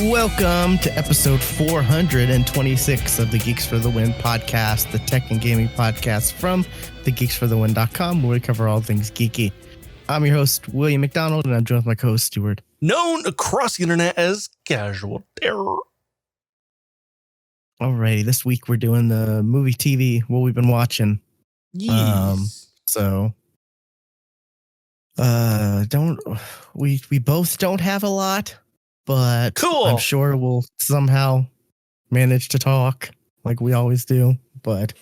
Welcome to episode 426 of the Geeks for the Win podcast, the tech and gaming podcast from thegeeksforthewin.com, where we cover all things geeky. I'm your host, William McDonald, and I'm joined with my co-host, Stuart. Known across the internet as Casual Terror. Alrighty, this week we're doing the movie TV, what we've been watching. Yes. We both don't have a lot, but cool. I'm sure we'll somehow manage to talk like we always do. But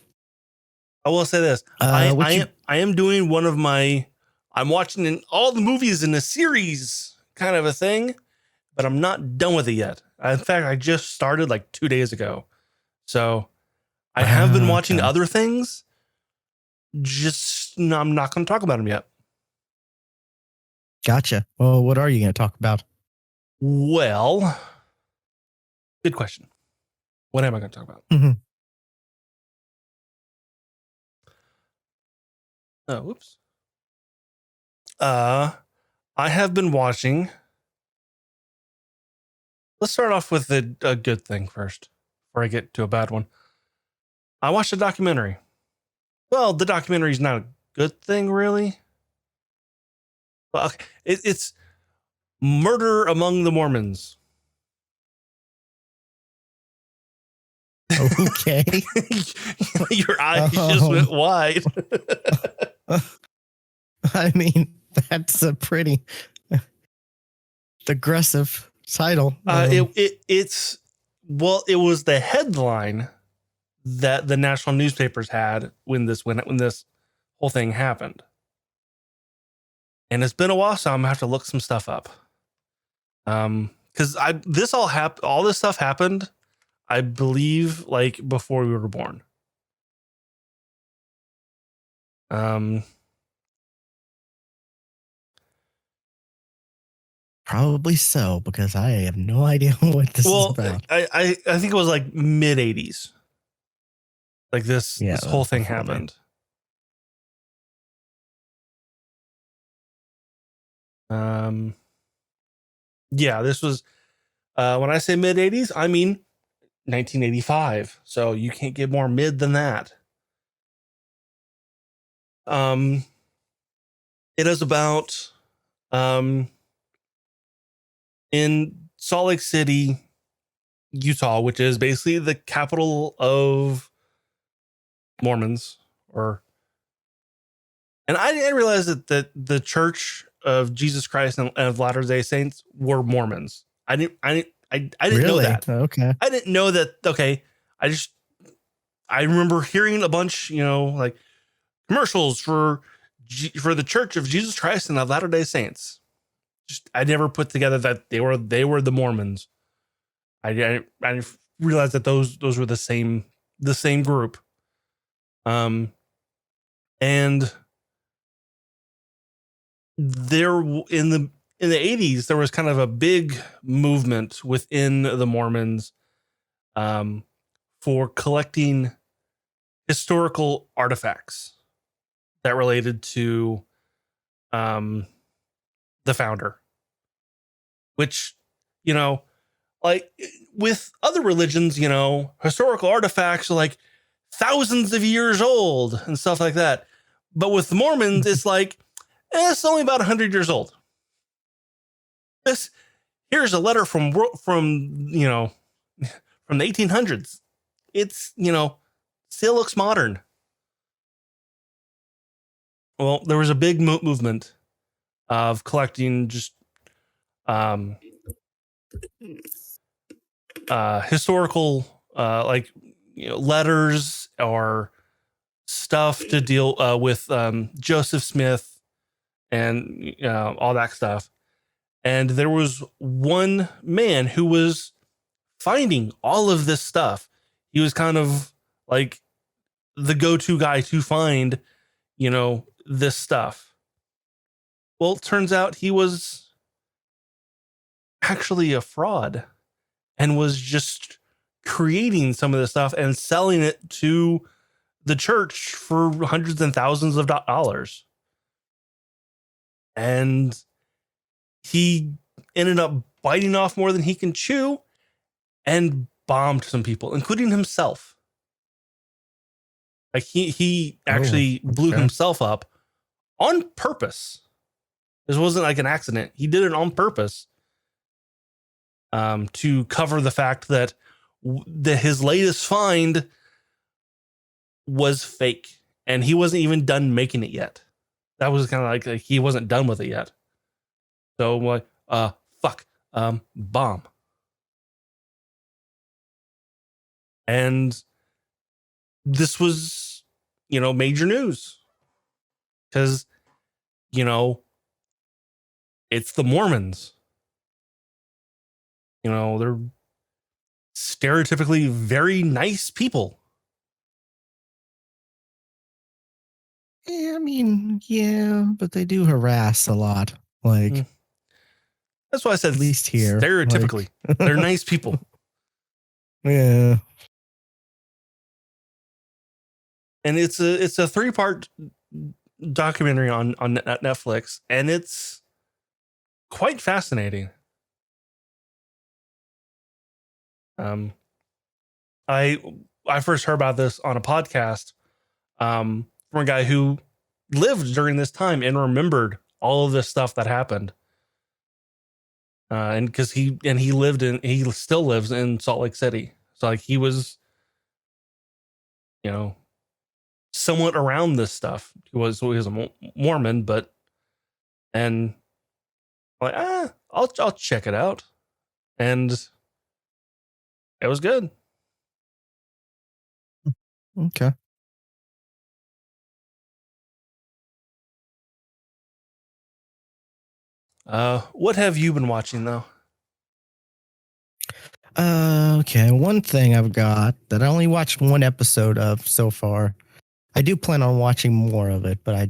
I will say this: I am doing one of my. I'm watching all the movies in a series kind of a thing, but I'm not done with it yet. In fact, I just started like 2 days ago, so I have been watching other things. I'm not going to talk about them yet. Gotcha. Well, what are you going to talk about? Well, good question. What am I going to talk about? Mm-hmm. Oh, whoops. I have been watching. Let's start off with a good thing first, before I get to a bad one. I watched a documentary. Well, the documentary is not a good thing, really. Well, okay. It's Murder Among the Mormons. Okay. Your eyes just went wide. I mean, that's a pretty aggressive title. It was the headline that the national newspapers had when this whole thing happened. And it's been a while, so I'm gonna have to look some stuff up. Because all this stuff happened, I believe, like before we were born. Probably so, because I have no idea what this is about. I think it was like mid 80s. Like this whole thing happened. This was when I say mid 80s, I mean 1985. So you can't get more mid than that. It is about in Salt Lake City, Utah, which is basically the capital of Mormons, and I didn't realize that the Church of Jesus Christ and of Latter-day Saints were Mormons. I didn't know that. Okay. I didn't know that. Okay. I remember hearing a bunch, like commercials for the Church of Jesus Christ and of Latter-day Saints. I never put together that they were the Mormons. I didn't realize that those were the same group. And there in the 80s, there was kind of a big movement within the Mormons for collecting historical artifacts that related to the founder, which, like with other religions, historical artifacts are like thousands of years old and stuff like that. But with the Mormons, it's like, it's only about 100 years old. Here's a letter from the 1800s. It's, still looks modern. Well, there was a big movement of collecting just historical letters or stuff to deal with Joseph Smith and all that stuff. And there was one man who was finding all of this stuff. He was kind of like the go-to guy to find, this stuff. Well, it turns out he was actually a fraud and was just creating some of this stuff and selling it to the church for hundreds and thousands of dollars. And he ended up biting off more than he can chew and bombed some people, including himself. Like he actually blew himself up on purpose. This wasn't like an accident. He did it on purpose to cover the fact that his latest find was fake and he wasn't even done making it yet. That was kind of like he wasn't done with it yet. So like, fuck, bomb. And this was, major news because, it's the Mormons. They're stereotypically very nice people. Yeah, I mean, yeah, but they do harass a lot. Like, that's why I said at least here, stereotypically, like, they're nice people. Yeah. And it's a 3-part documentary on Netflix, and it's quite fascinating. I first heard about this on a podcast from a guy who lived during this time and remembered all of this stuff that happened. And because he still lives in Salt Lake City, so like he was, somewhat around this stuff. He was a Mormon, but and like I'll check it out, and it was good. Okay. What have you been watching though? Okay. One thing I've got that I only watched one episode of so far. I do plan on watching more of it, but I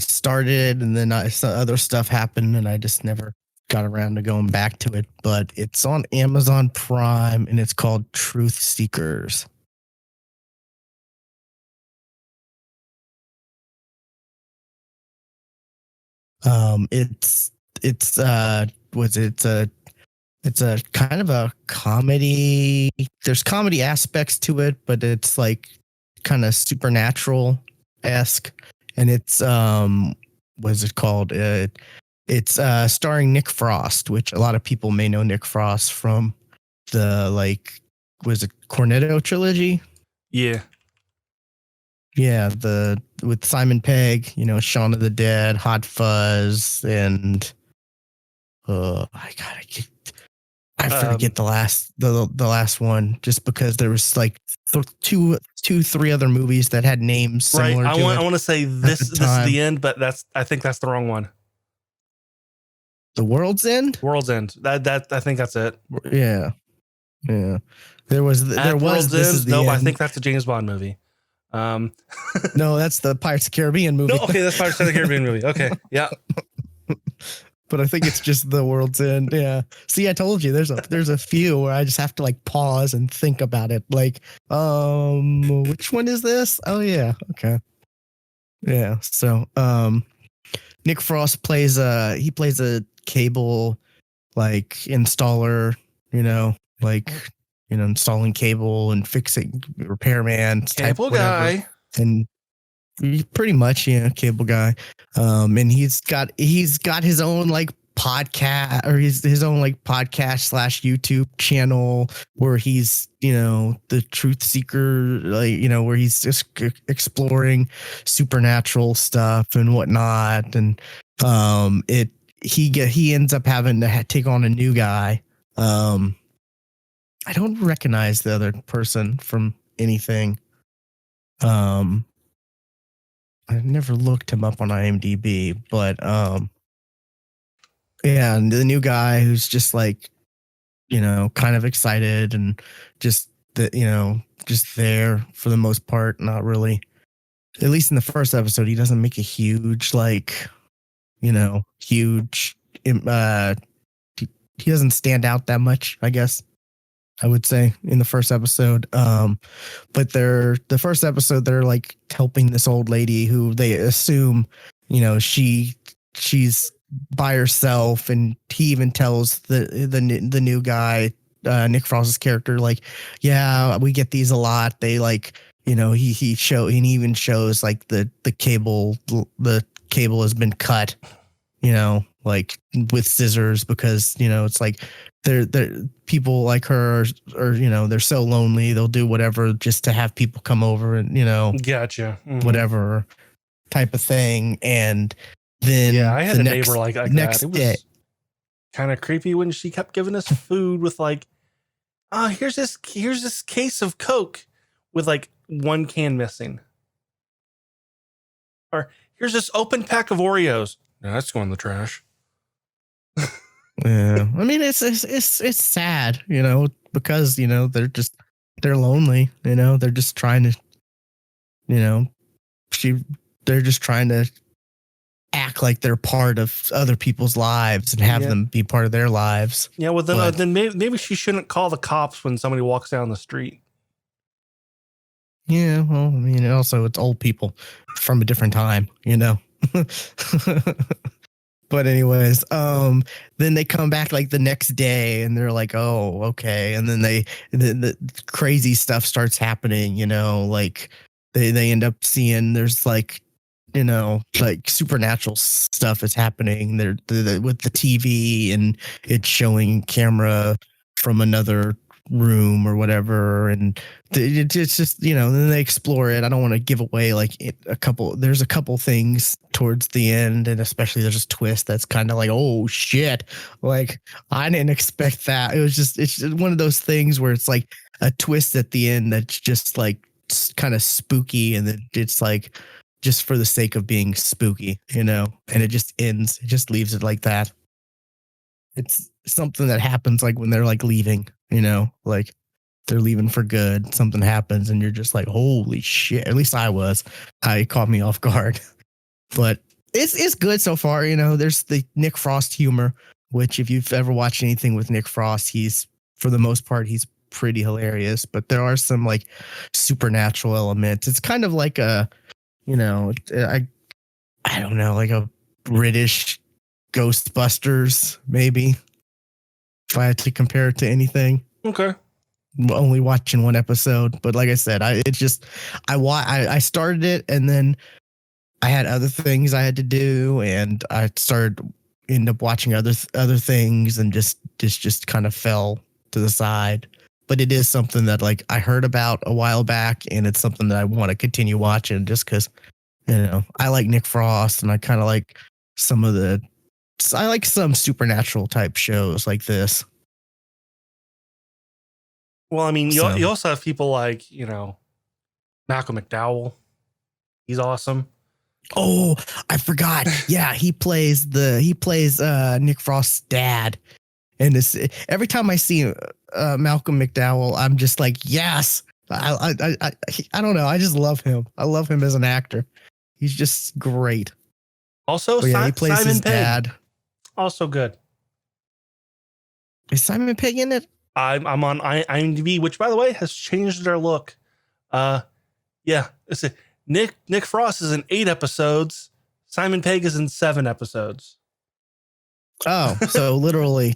started and then some other stuff happened and I just never got around to going back to it. But it's on Amazon Prime and it's called Truth Seekers. It's a kind of a comedy. There's comedy aspects to it, but it's like kind of supernatural-esque. And it's what is it called? It's starring Nick Frost, which a lot of people may know Nick Frost from the was it Cornetto trilogy? Yeah. Yeah, with Simon Pegg, Shaun of the Dead, Hot Fuzz, and I forget the last one just because there was like two, 3 other movies that had names similar. Right. I want to say this is the end, but I think that's the wrong one. The World's End. World's End. That I think that's it. Yeah. There was World's this End. Is the No, end. I think that's a James Bond movie. No, that's the Pirates of the Caribbean movie. No, okay, that's Pirates of the Caribbean movie. Okay, yeah. But I think it's just The World's End. Yeah. See, I told you there's a few where I just have to like pause and think about it. Like, which one is this? Oh yeah, okay. Yeah. So, Nick Frost plays a cable like installer. Installing cable and fixing repairman Cable guy. And pretty much, cable guy. And he's got his own like podcast or his own like podcast / YouTube channel where he's, the truth seeker, where he's just exploring supernatural stuff and whatnot. And he ends up having to take on a new guy. I don't recognize the other person from anything. I never looked him up on IMDb, but yeah, and the new guy who's just like kind of excited and just just there for the most part. Not really, at least in the first episode, he doesn't make a huge, huge, he doesn't stand out that much, I guess I would say, in the first episode. But the first episode, they're like helping this old lady who they assume, she's by herself, and he even tells the new guy, Nick Frost's character, like, yeah, we get these a lot. They like, he even shows like the cable has been cut, like with scissors, because it's like they're people like her are they're so lonely, they'll do whatever just to have people come over and Gotcha. whatever type of thing. And then I had a neighbor like that. Next It day, was kind of creepy when she kept giving us food with like, here's this case of Coke with like one can missing, or here's this open pack of Oreos. No, that's going in the trash. yeah, I mean, it's sad, because they're lonely, they're just trying to, they're just trying to act like they're part of other people's lives and have them be part of their lives. Yeah, well then maybe she shouldn't call the cops when somebody walks down the street. Yeah, well, I mean, also it's old people from a different time, But anyways, then they come back like the next day and they're like, oh, okay. And then the crazy stuff starts happening, like they end up seeing there's like, like supernatural stuff is happening. They're with the TV, and it's showing camera from another room or whatever, and it's just then they explore it. I don't want to give away like there's a couple things towards the end, and especially there's a twist that's kind of like, oh shit, like I didn't expect that. It's just one of those things where it's like a twist at the end that's just like kind of spooky, and then it's like just for the sake of being spooky, and it just ends. It just leaves it like that. It's something that happens like when they're like leaving, like they're leaving for good. Something happens and you're just like, holy shit. At least I was. It caught me off guard. But it's good so far. There's the Nick Frost humor, which if you've ever watched anything with Nick Frost, he's, for the most part, he's pretty hilarious. But there are some like supernatural elements. It's kind of like I don't know, like a British Ghostbusters, maybe, if I had to compare it to anything. Okay. Only watching one episode, but like I said, I started it, and then I had other things I had to do, and I ended up watching other things, and just kind of fell to the side. But it is something that like I heard about a while back, and it's something that I want to continue watching just because I like Nick Frost, and I kind of like I like some supernatural type shows like this. Well, I mean, you also have people like, Malcolm McDowell. He's awesome. Oh, I forgot. Yeah, he plays Nick Frost's dad. And every time I see Malcolm McDowell, I'm just like, yes. I don't know. I just love him. I love him as an actor. He's just great. Also, he plays Simon his Pegg. dad. Also good. Is Simon Pegg in it? I'm on IMDb, which by the way has changed their look. Yeah, it's Nick Frost is in 8 episodes. Simon Pegg is in 7 episodes. Oh, so literally,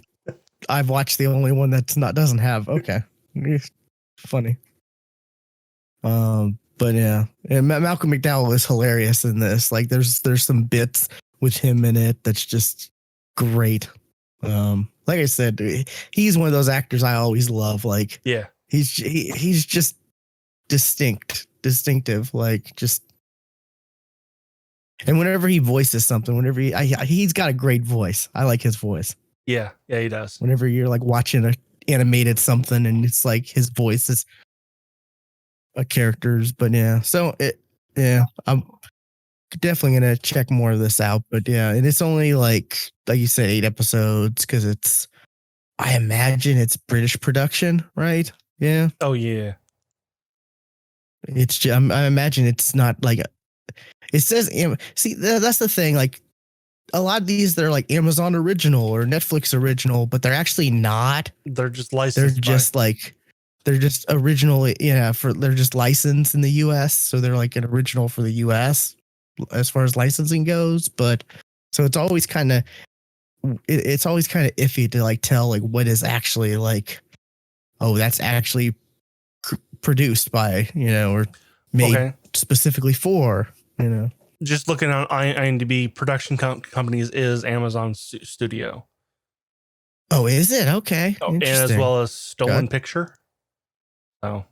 I've watched the only one doesn't have. Okay, funny. But yeah, and Malcolm McDowell is hilarious in this. Like, there's some bits with him in it that's just great. Like I said, he's one of those actors I always love. Like, yeah, he's just distinctive. Like, just, and whenever he voices something, he's got a great voice. I like his voice. Yeah, he does. Whenever you're like watching a animated something and it's like his voice is a character's, but yeah. So I'm definitely gonna check more of this out. But yeah, and it's only like you said, 8 episodes, because it's I imagine it's British production, right? Yeah. Oh yeah. It's just, I imagine it's not like it says. See, that's the thing. Like a lot of these, they're like Amazon original or Netflix original, but they're actually not. They're just They're licensed. just like they're just originally, they're just licensed in the U.S. So they're like an original for the U.S. as far as licensing goes. But so it's always kind of it's always kind of iffy to like tell like what is actually like, oh, that's actually produced by, or made specifically for, Just looking on IMDb, production companies is Amazon Studio. Oh, is it? Okay. Oh, and as well as Stolen Picture. Oh,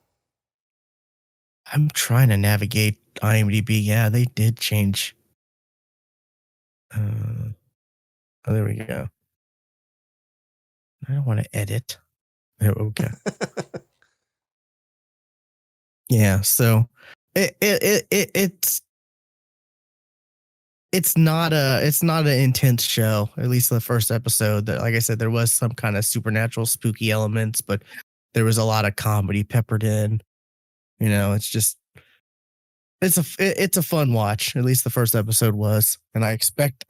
I'm trying to navigate IMDb. Yeah, they did change. Oh, there we go. I don't want to edit. Okay. Yeah, so it's not an intense show. At least the first episode. That, like I said, there was some kind of supernatural, spooky elements, but there was a lot of comedy peppered in. It's just it's a fun watch. At least the first episode was, and I expect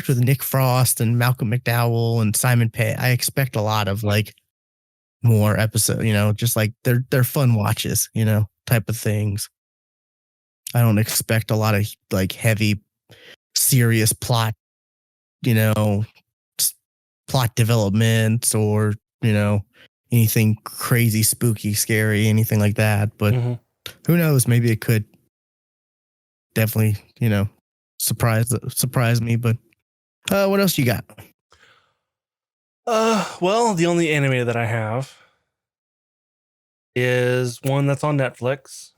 with Nick Frost and Malcolm McDowell and Simon Pegg, I expect a lot of like more episodes. Just like they're fun watches. Type of things. I don't expect a lot of like heavy, serious plot. Plot developments or anything crazy, spooky, scary, anything like that. But who knows? Maybe it could definitely, surprise me. But what else you got? Well, the only anime that I have is one that's on Netflix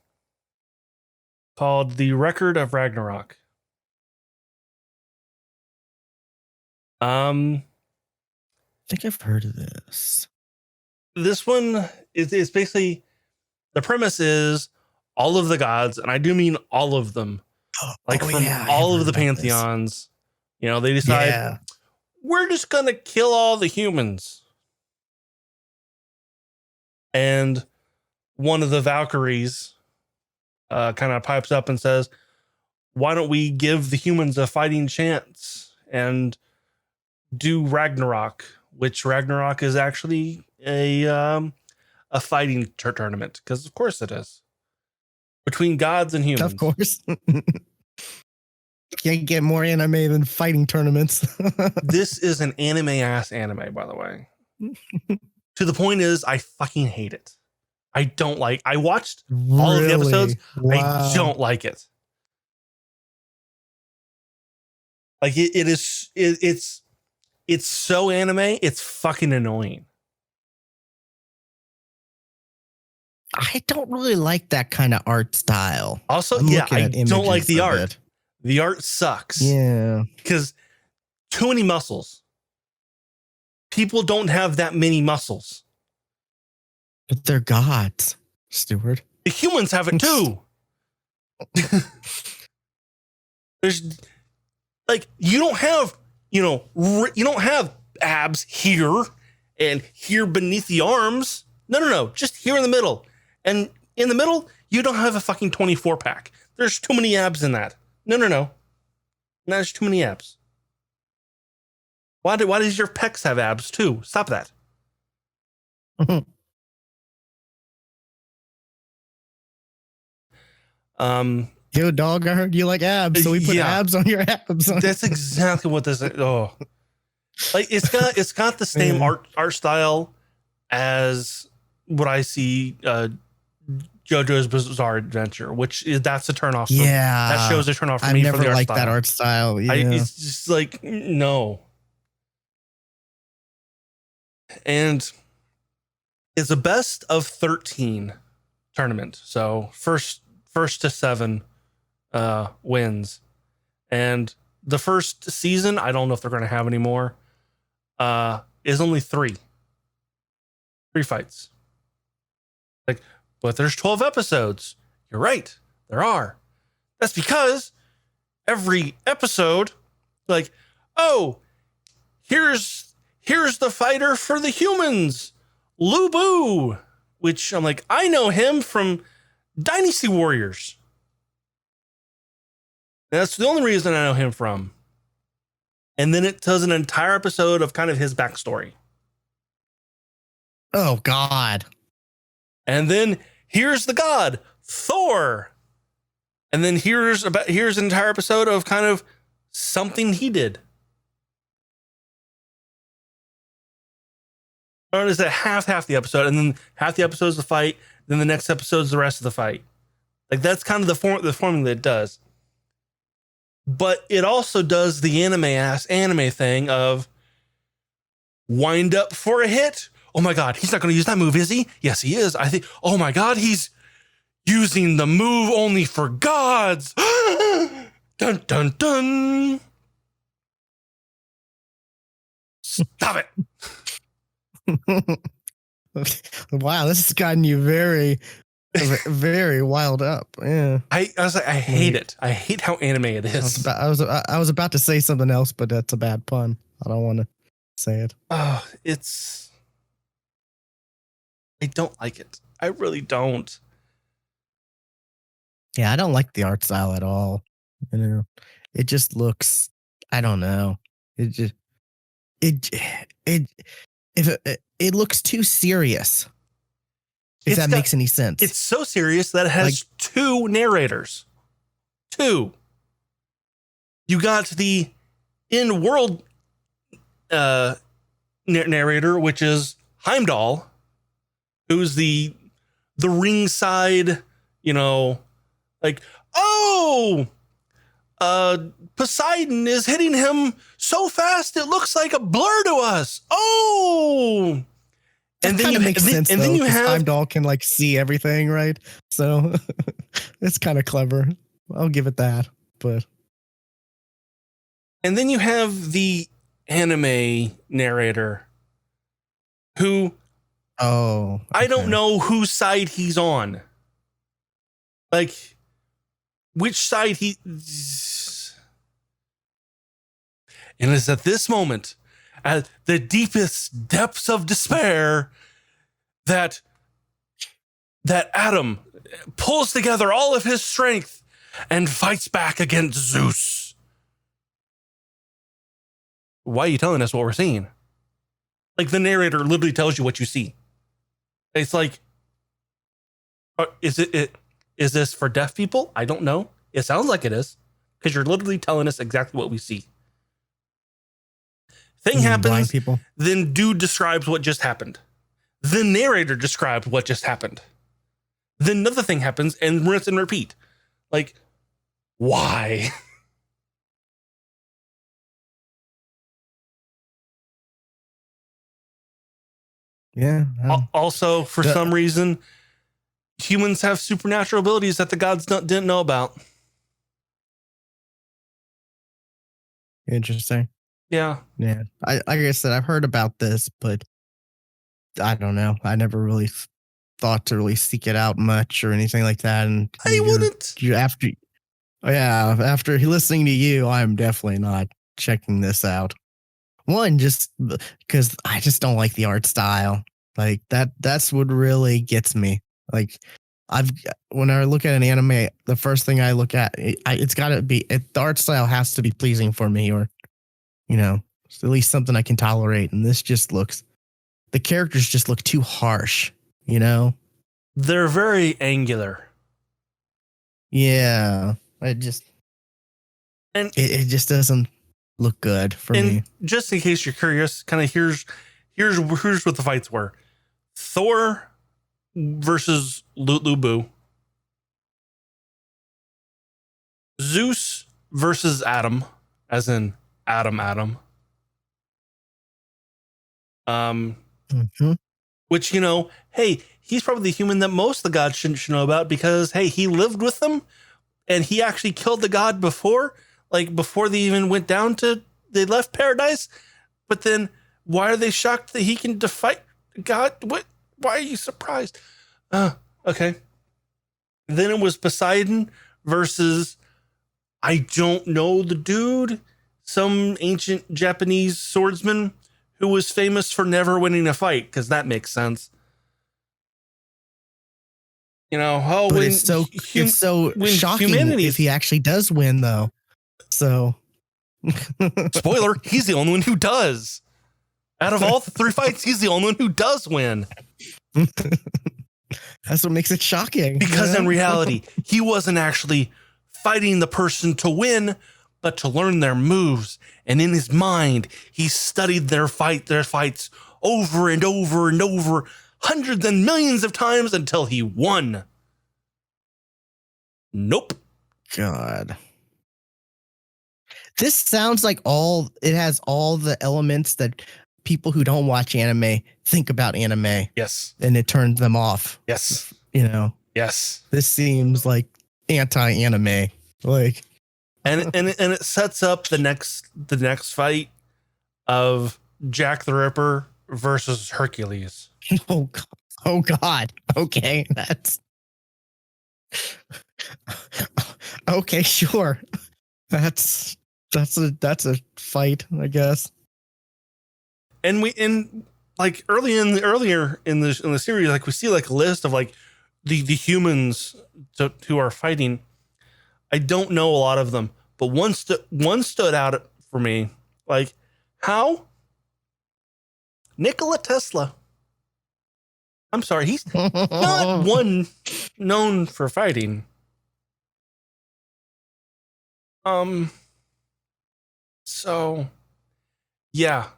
called The Record of Ragnarok. I think I've heard of this. This one is basically, the premise is all of the gods, and I do mean all of them, all of the pantheons. They decide we're just gonna kill all the humans, and one of the Valkyries kind of pipes up and says, "Why don't we give the humans a fighting chance and do Ragnarok?" Which Ragnarok is actually a fighting tournament, because of course it is, between gods and humans. Of course. Can't get more anime than fighting tournaments. This is an anime-ass anime, by the way. To the point is, I fucking hate it. I don't like. I watched all of the episodes. Wow. I don't like it. Like it's so anime. It's fucking annoying. I don't really like that kind of art style. Also, I don't like the art. The art sucks. Yeah. Because too many muscles. People don't have that many muscles. But they're gods, Stuart. The humans have it too. There's like, you don't have, you don't have abs here and here beneath the arms. No. Just here in the middle. And in the middle, you don't have a fucking 24 pack. There's too many abs in that. No. There's too many abs. Why does your pecs have abs too? Stop that. Yo, dog, I heard you like abs, so we put abs on your abs. That's exactly what this is. Oh, like it's got the same art style as what I see JoJo's Bizarre Adventure, that's a turnoff. That shows a turnoff for me. I never liked that art style. Yeah. It's just like, no. And it's a best of 13 tournament. So first to 7 wins. And the first season, I don't know if they're going to have any more, is only 3 fights. Like, but there's 12 episodes. You're right. There are. That's because every episode, like, oh, here's here's the fighter for the humans, Lu Bu, which I'm like, I know him from Dynasty Warriors. That's the only reason I know him from. And then it tells an entire episode of kind of his backstory. Oh, God. And then here's the god, Thor. And then here's an entire episode of kind of something he did. Or is it half the episode, and then half the episode is the fight, then the next episode is the rest of the fight. Like, that's kind of the formula it does. But it also does the anime thing of wind up for a hit. Oh my God, he's not going to use that move, is he? Yes, he is. I think, oh my God, he's using the move only for gods. Dun, dun, dun. Stop it. Wow, this has gotten you very, very wild up. Yeah. I was like, I hate it. I hate how anime it is. I was about to say something else, but that's a bad pun. I don't want to say it. Oh, I don't like it. I really don't. Yeah, I don't like the art style at all. You know, it just looks, I don't know. It looks too serious. If that makes any sense. It's so serious that it has two narrators. Two. You got the in-world narrator, which is Heimdall, who's the ringside, like, oh, Poseidon is hitting him so fast it looks like a blur to us. Oh, and then you makes sense. And then you have Heimdall can see everything, right? So it's kind of clever. I'll give it that. But and then you have the anime narrator, who I don't know whose side he's on. Like, which side he... And it's at this moment, at the deepest depths of despair, that Adam pulls together all of his strength and fights back against Zeus. Why are you telling us what we're seeing? Like, the narrator literally tells you what you see. It's like, is this for deaf people? I don't know. It sounds like it is, because you're literally telling us exactly what we see. Thing happens, then dude describes what just happened. The narrator describes what just happened. Then another thing happens, and rinse and repeat. Like, why? Yeah. Also, for some reason, humans have supernatural abilities that the gods didn't know about. Interesting. Yeah. Yeah. Like I said, I've heard about this, but I don't know. I never really thought to really seek it out much or anything like that. And I wouldn't. After listening to you, I'm definitely not checking this out. One, just because I just don't like the art style. Like that's what really gets me. Like when I look at an anime, the first thing I look at, it's got to be, the art style has to be pleasing for me, or, at least something I can tolerate. And this just the characters just look too harsh, They're very angular. Yeah. It just doesn't look good for me. Just in case you're curious, kind of here's what the fights were. Thor versus Lu Bu. Zeus versus Adam, as in Adam. Which, hey, he's probably the human that most of the gods should know about, because, hey, he lived with them and he actually killed the god before they even went down they left paradise. But then why are they shocked that he can defy God? What? Why are you surprised? Okay. Then it was Poseidon versus, I don't know the dude, some ancient Japanese swordsman who was famous for never winning a fight, because that makes sense. You know, but it's so shocking humanity, if he actually does win, though. So, spoiler, he's the only one who does. Out of all the 3 fights, he's the only one who does win. That's what makes it shocking. Because in reality, he wasn't actually fighting the person to win, but to learn their moves. And in his mind, he studied their fights over and over and over, hundreds and millions of times until he won. Nope. God. This sounds like it has all the elements that people who don't watch anime think about anime. Yes. And it turns them off. Yes. You know? Yes. This seems like anti-anime. Like, and it sets up the next fight of Jack the Ripper versus Hercules. Oh God. Okay. That's okay, sure. That's a fight, I guess. And like earlier in the series, like we see like a list of like the humans who are fighting. I don't know a lot of them, but one stood out for me. Like, how Nikola Tesla. I'm sorry, he's not one known for fighting. So yeah,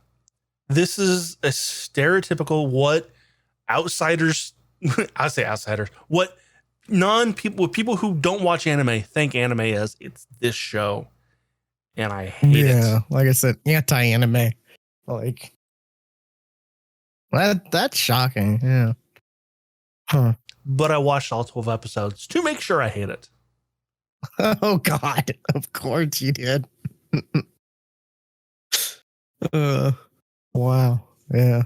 this is a stereotypical what outsiders, I say outsiders, what people who don't watch anime think anime is. It's this show, and I hate it. Yeah, like I said, anti-anime. Like, that's shocking. Yeah. Huh. But I watched all 12 episodes to make sure I hate it. Oh God, of course you did. Wow. Yeah.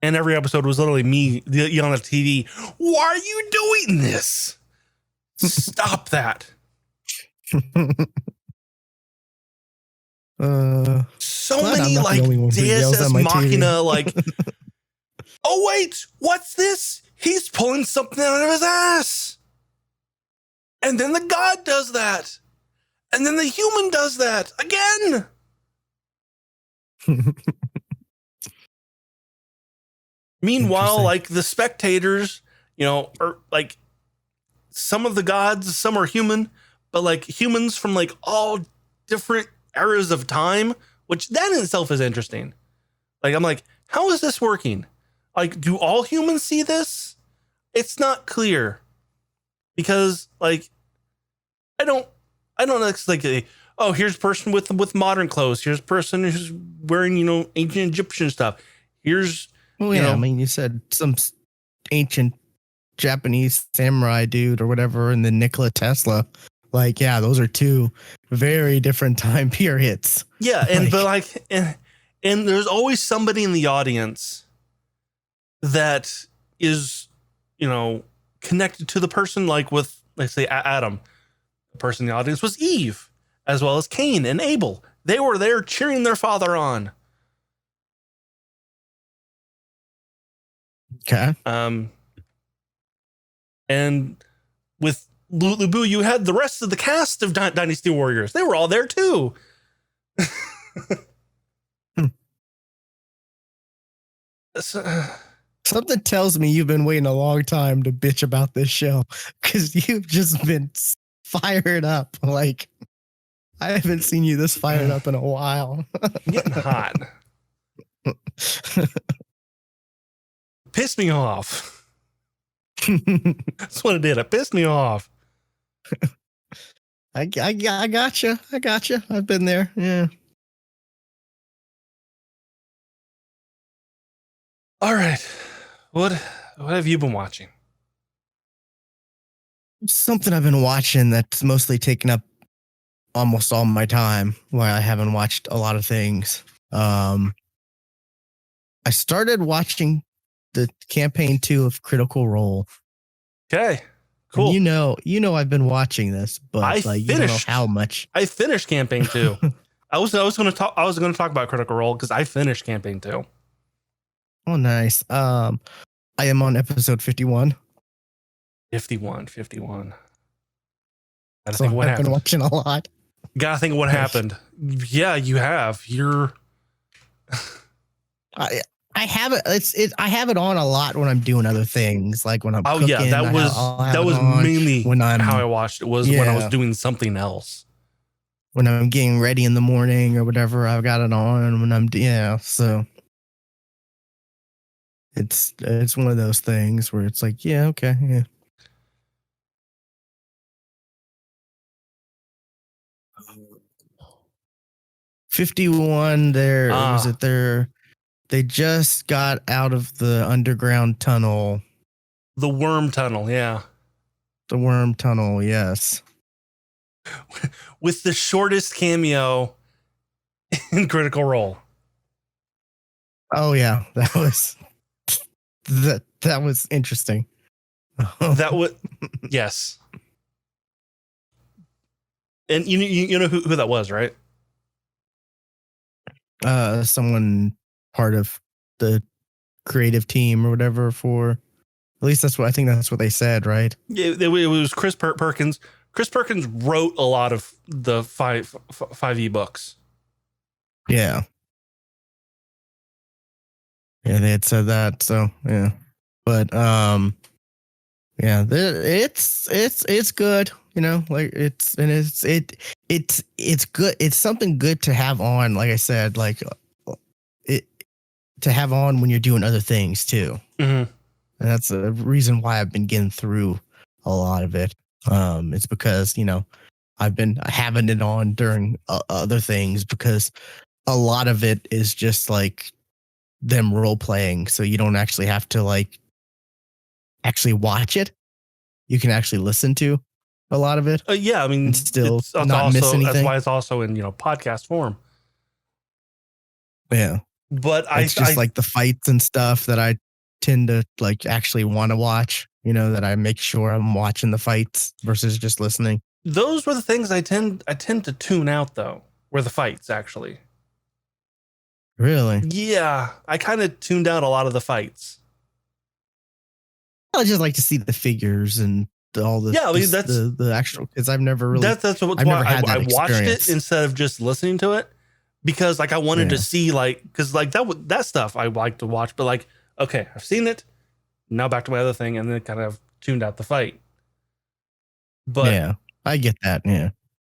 And every episode was literally me yelling at the TV, "Why are you doing this? Stop that." So many like Deus Ex Machina, like, oh wait, what's this? He's pulling something out of his ass. And then the god does that. And then the human does that again. Meanwhile, like the spectators, you know, are like some of the gods, some are human, but like humans from like all different eras of time, which that in itself is interesting. Like, I'm like, how is this working? Like, do all humans see this? It's not clear, because like, I don't like, oh, here's a person with modern clothes. Here's a person who's wearing, you know, ancient Egyptian stuff. Here's, well, yeah, I mean, you said some ancient Japanese samurai dude or whatever, and then Nikola Tesla. Like, yeah, those are two very different time periods. Yeah, and but like, and there's always somebody in the audience that is, you know, connected to the person. Like with, let's say, Adam. The person in the audience was Eve, as well as Cain and Abel. They were there cheering their father on. Okay. And with Lubu, you had the rest of the cast of Dynasty Warriors. They were all there too. Something tells me you've been waiting a long time to bitch about this show, because you've just been fired up. Like, I haven't seen you this fired up in a while. Getting hot. Pissed me off. That's what it did. It pissed me off. I gotcha. I've been there. Yeah. All right. What have you been watching? Something I've been watching that's mostly taken up almost all my time, why I haven't watched a lot of things. I started watching the campaign 2 of Critical Role. Okay, cool. And you know I've been watching this, but you don't know how much. I finished campaign 2. I was going to talk about Critical Role because I finished campaign 2. Oh, nice. I am on episode 51. 51. Gotta So think of what I've been happened. watching a lot. Gotta think of what happened. Yeah, you have. I have it. I have it on a lot when I'm doing other things, like when I'm cooking. Yeah, I'll have that it was on mainly when I'm how I watched it. Was when I was doing something else. When I'm getting ready in the morning or whatever, I've got it on. When I'm so it's one of those things where it's like, yeah, okay, yeah. $51 there. Was it there? They just got out of the underground tunnel. The worm tunnel, yeah. The worm tunnel, yes. With the shortest cameo in Critical Role. Oh yeah, that was that was interesting. That was yes. And you know who that was, right? Someone part of the creative team or whatever for. At least that's what they said, right? Yeah, it was Chris Perkins. Chris Perkins wrote a lot of the 5e books. Yeah. Yeah, they had said that. So yeah, but yeah, it's good. You know, like it's good. It's something good to have on. Like I said, like it to have on when you're doing other things too. Mm-hmm. And that's a reason why I've been getting through a lot of it. It's because, I've been having it on during other things because a lot of it is just like them role playing. So you don't actually have to like actually watch it. You can actually listen to a lot of it. Yeah, I mean, and still not miss anything. That's why it's also in, podcast form. Yeah. But it's just like the fights and stuff that I tend to like actually want to watch, that I make sure I'm watching the fights versus just listening. Those were the things I tend to tune out though, were the fights actually. Really? Yeah, I kind of tuned out a lot of the fights. I just like to see the figures and all the that's the actual, because I've never really that's why I watched it instead of just listening to it, because like I wanted to see like, because like that stuff I like to watch, but like, okay, I've seen it, now back to my other thing, and then kind of tuned out the fight. But yeah, I get that. Yeah,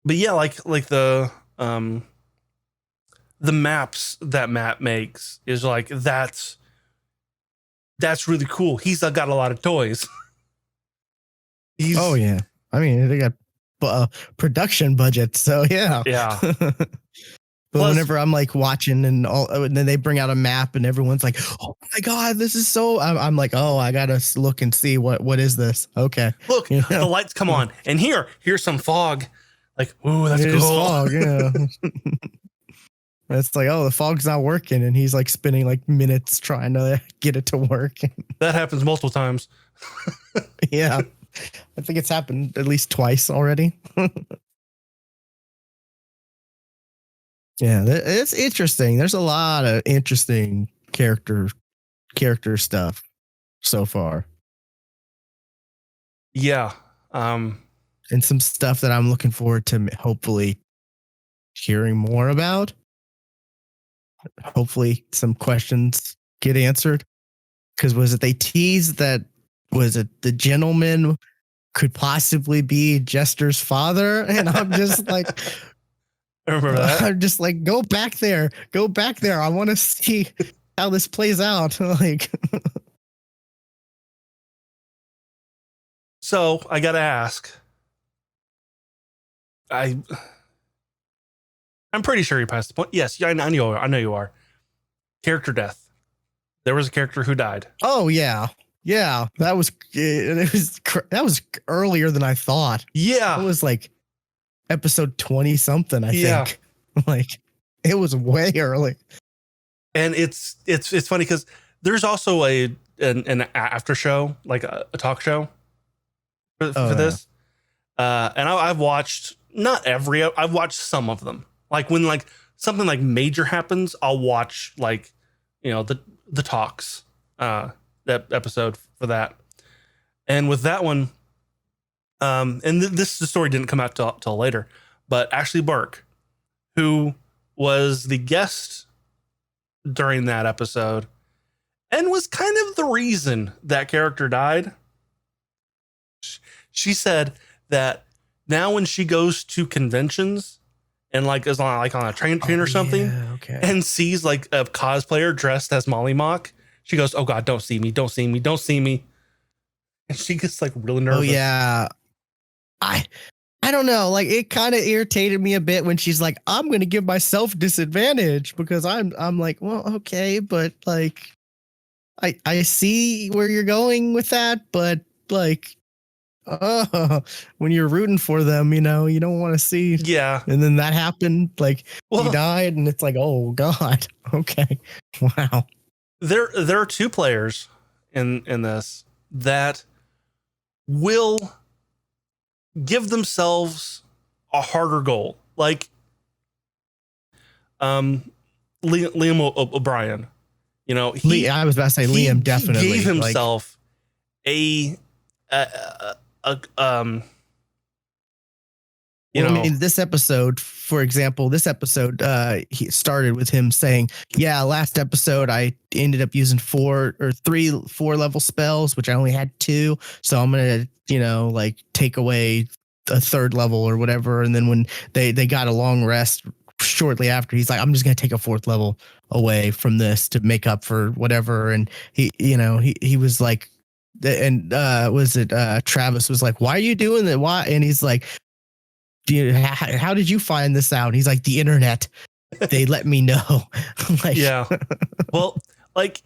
but yeah, like the maps that Matt makes is like that's really cool. He's got a lot of toys. Oh yeah, I mean they got production budget, so yeah. But plus, whenever I'm like watching and then they bring out a map and everyone's like, "Oh my god, this is so!" I'm like, "Oh, I gotta look and see what is this?" Okay, look, the lights come on, and here's some fog. Like, ooh, that's cool. Fog, yeah. It's like, oh, the fog's not working, and he's like spending like minutes trying to get it to work. That happens multiple times. Yeah, I think it's happened at least twice already. Yeah, it's interesting. There's a lot of interesting character stuff so far. Yeah. And some stuff that I'm looking forward to hopefully hearing more about. Hopefully some questions get answered. Because they teased that, the gentleman could possibly be Jester's father? And I'm just like... Remember that? I'm just like, go back there. I want to see how this plays out. Like, so I gotta ask. I'm pretty sure you passed the point. Yes, I know you are. Character death. There was a character who died. Oh yeah, that was earlier than I thought. Yeah, it was like episode 20 something. I think. Like, it was way early. And it's funny because there's also an after show, like a talk show for this. And I've watched I've watched some of them. Like when like something like major happens, I'll watch like, the talks, that episode for that. And with that one, the story didn't come out till later, but Ashley Burke, who was the guest during that episode and was kind of the reason that character died. She said that now when she goes to conventions and like is on a train or something, and sees like a cosplayer dressed as Molly Mock, she goes, "Oh God, don't see me, don't see me, don't see me." And she gets like really nervous. Oh yeah. I don't know. Like it kind of irritated me a bit when she's like, "I'm going to give myself disadvantage," because I'm like, well, okay, but like, I see where you're going with that, but like, when you're rooting for them, you don't want to see. Yeah. And then that happened. Like he died, and it's like, oh God. Okay. Wow. There are two players in this that will give themselves a harder goal. Like Liam O'Brien, I was about to say Liam definitely gave himself I mean, this episode, for example, he started with him saying, yeah, last episode, I ended up using 4 level spells, which I only had 2. So I'm going to, like take away a 3rd level or whatever. And then when they got a long rest shortly after, he's like, I'm just going to take a 4th level away from this to make up for whatever. And he was like, and Travis was like, why are you doing that? Why? And he's like, how did you find this out? He's like, the internet. They let me know. Like, yeah. Well, like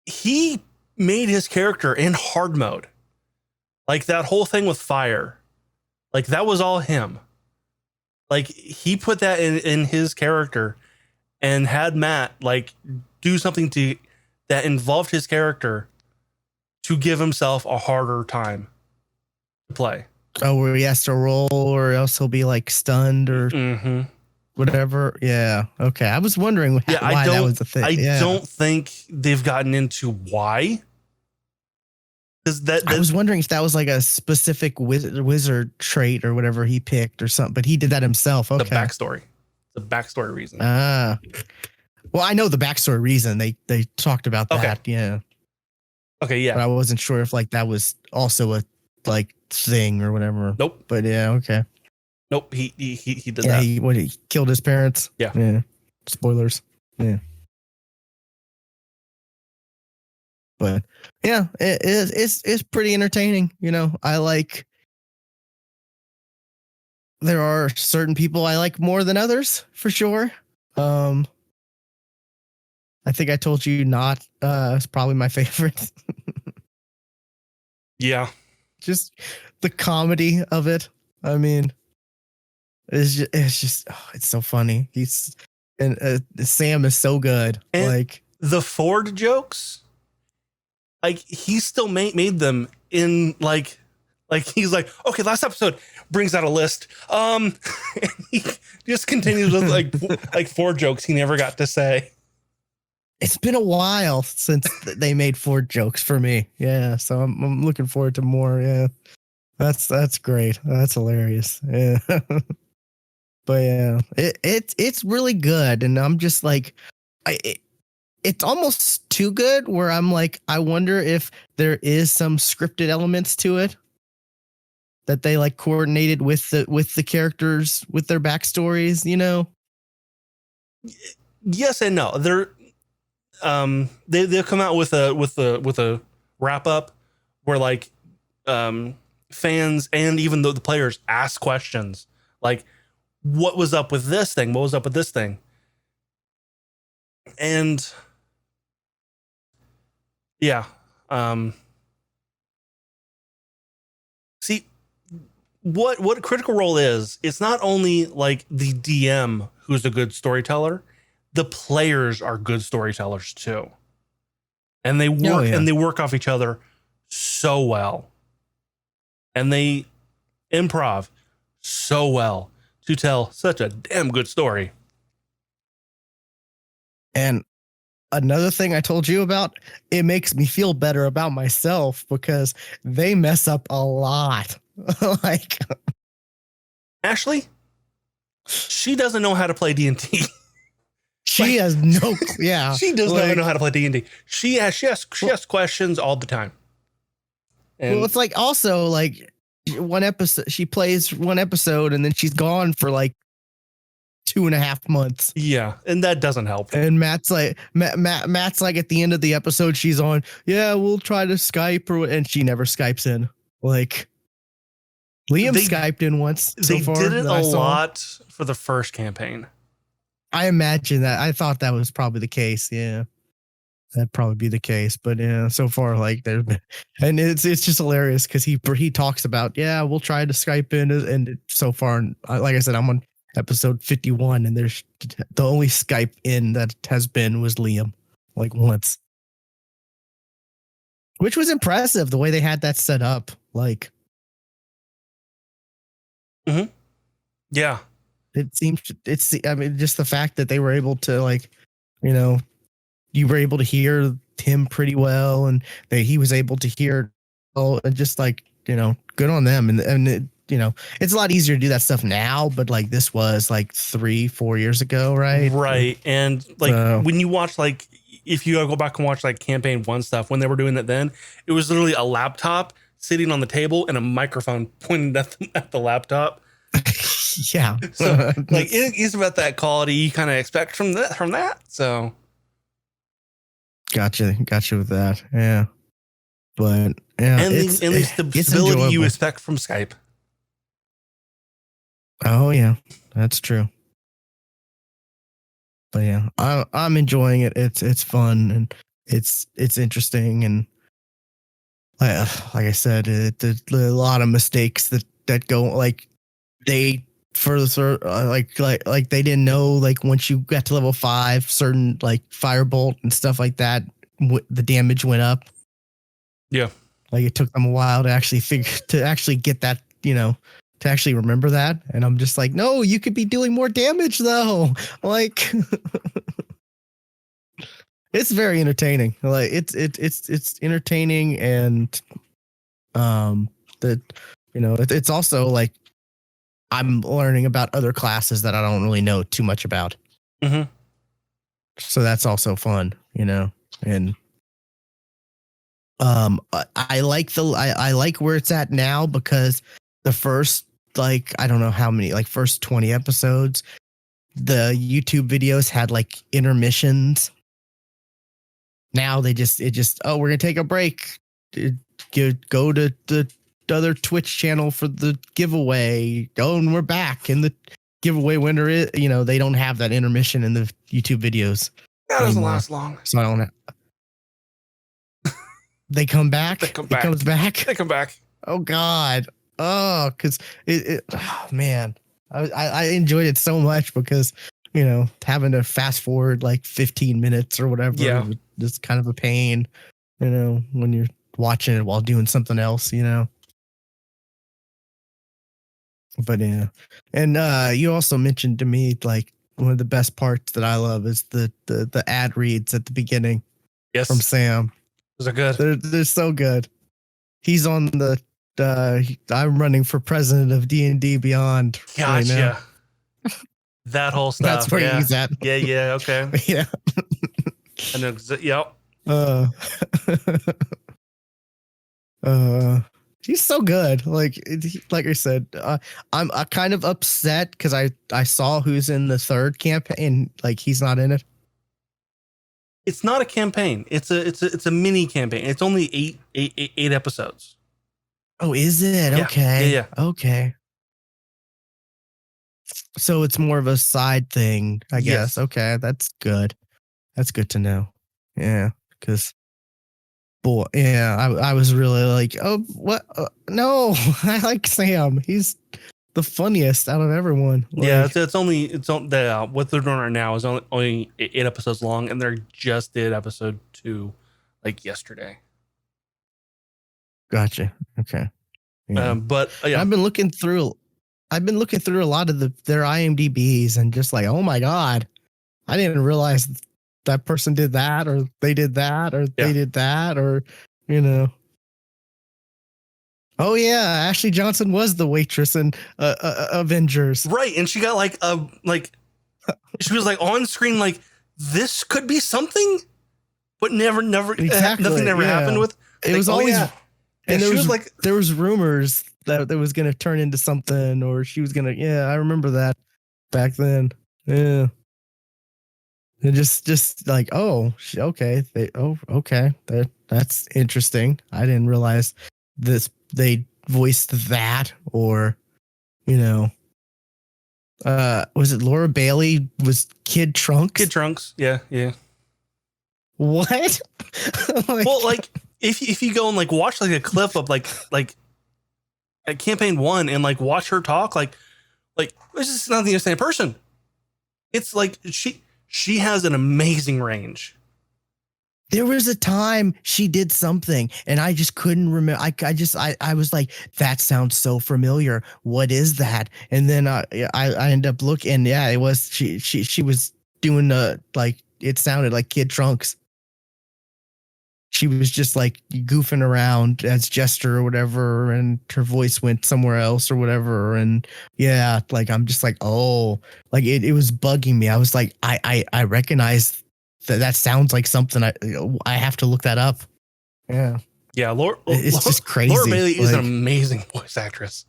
he made his character in hard mode. Like that whole thing with fire. Like that was all him. Like he put that in his character and had Matt like do something that involved his character to give himself a harder time to play. Oh, where he has to roll or else he'll be like stunned or whatever. Yeah. Okay. I was wondering why that was the thing. I don't think they've gotten into why. I was wondering if that was like a specific wizard trait or whatever he picked or something, but he did that himself. Okay. The backstory reason. Well, I know the backstory reason. They talked about that. Okay. Yeah. Okay. Yeah. But I wasn't sure if like that was also a like thing or whatever. Nope. But yeah. Okay. Nope. He did that. He killed his parents. Yeah. Yeah. Spoilers. Yeah. But yeah, it's pretty entertaining. I like, there are certain people I like more than others for sure. I think I told you not, it's probably my favorite. Yeah. Just the comedy of it. I mean, it's so funny. Sam is so good. And like the Ford jokes, like he still made them in like he's like, okay, last episode brings out a list. And he just continues with like 4 jokes he never got to say. It's been a while since they made 4 jokes for me. Yeah, so I'm looking forward to more. Yeah, that's great. That's hilarious. Yeah, but yeah, it's really good, and I'm just like, it's almost too good where I'm like, I wonder if there is some scripted elements to it that they like coordinated with the characters, with their backstories, Yes and no. They'll come out with a wrap up where like fans and even though the players ask questions like, what was up with this thing? What was up with this thing? And yeah, see what Critical Role is. It's not only like the DM who's a good storyteller. The players are good storytellers too. And they work and they work off each other so well. And they improv so well to tell such a damn good story. And another thing I told you about, it makes me feel better about myself because they mess up a lot. Like Ashley, she doesn't know how to play D&D. she has no, yeah. She does not know how to play D&D. She asks questions all the time. And well, it's like also like one episode, she plays one episode and then she's gone for like 2.5 months. yeah, and that doesn't help. And Matt's like, Matt's like at the end of the episode, she's on, yeah, we'll try to Skype and she never Skypes in. Like Liam Skyped in once. They did it a lot for the first campaign. I imagine that. I thought that was probably the case. Yeah, that'd probably be the case. But yeah, so far, like there's been, and it's just hilarious because he talks about, yeah, we'll try to Skype in, and so far, like I said, I'm on episode 51, and there's the only Skype in that has been was Liam, like once, which was impressive the way they had that set up. Like, yeah. It seems I mean, just the fact that they were able to, like, you know, you were able to hear him pretty well, and that he was able to hear, and just like, you know, good on them. And it, you know, it's a lot easier to do that stuff now, but like this was like 3-4 years ago, right? Right. And like when you watch, like, if you go back and watch like campaign 1 stuff, when they were doing it then, it was literally a laptop sitting on the table and a microphone pointed at the laptop. Yeah. So like it's about that quality you kind of expect from that. So gotcha with that. Yeah. But yeah, and the stability you expect from Skype. Oh yeah, that's true. But yeah, I'm enjoying it. It's fun and it's interesting, and like I said, there's a lot of mistakes that go, like they like they didn't know, like once you got to level 5, certain like firebolt and stuff like that, the damage went up. Yeah, like it took them a while to actually get that, you know, to actually remember that. And I'm just like, no, you could be doing more damage though. Like it's very entertaining. Like it's entertaining, and that, you know, it's also like I'm learning about other classes that I don't really know too much about. Mm-hmm. So that's also fun, you know. And I like I like where it's at now, because the first, like, I don't know how many, like first 20 episodes, the YouTube videos had like intermissions. Now they just, oh, we're gonna take a break. Go to the other Twitch channel for the giveaway. Oh, and we're back, and the giveaway winner is, you know, they don't have that intermission in the YouTube videos. That doesn't last long. So I don't have. They come back. It comes back. They come back. Oh God. Oh, because oh man, I enjoyed it so much, because, you know, having to fast forward like 15 minutes or whatever, yeah, just kind of a pain, you know, when you're watching it while doing something else, you know. But yeah, and you also mentioned to me, like, one of the best parts that I love is the ad reads at the beginning. Yes, from Sam. Those are good. They're so good. He's on the. I'm running for president of D&D Beyond. Gotcha. Right now. That whole stuff. That's where he's at. Yeah. Okay. Yeah. I know. Yep. He's so good. Like I said, I'm kind of upset because I saw who's in the third campaign. Like, he's not in it. It's not a campaign. It's a mini campaign. It's only eight episodes. Oh, is it? Yeah. Okay. Yeah. Okay. So it's more of a side thing, I guess. Okay, that's good. That's good to know. Yeah, because, boy, yeah, I was really like, oh, what? No, I like Sam. He's the funniest out of everyone. Like, yeah, it's only what they're doing right now is only 8 episodes long, and they just did episode 2 like yesterday. Gotcha. Okay. Yeah. But yeah, I've been looking through I've been looking through a lot of their IMDb's and just like, oh my God, I didn't realize that person did that, or they did that, or they did that, or, you know. Oh yeah, Ashley Johnson was the waitress in Avengers. Right. And she got she was like on screen, like, this could be something, but never, exactly. nothing ever happened with. It was always, and there was rumors that it was going to turn into something, or she was going to, I remember that back then. Yeah. And just like, okay. Okay. That's interesting. I didn't realize they voiced that, or, you know, was it Laura Bailey was Kid Trunks? Kid Trunks. Yeah. Yeah. What? Well, like if you go and like watch like a clip of like at campaign 1 and like watch her talk, like this is not the same person. It's like she has an amazing range. There was a time she did something and I just couldn't remember. I was like, that sounds so familiar. What is that? And then I ended up looking. Yeah, it was she was doing like, it sounded like Kid Trunks. She was just like goofing around as Jester or whatever, and her voice went somewhere else or whatever. And yeah, like I'm just like, oh, like it was bugging me. I was like, I recognize that sounds like something. I have to look that up. Yeah. Yeah, it's just crazy. Laura Bailey is an amazing voice actress.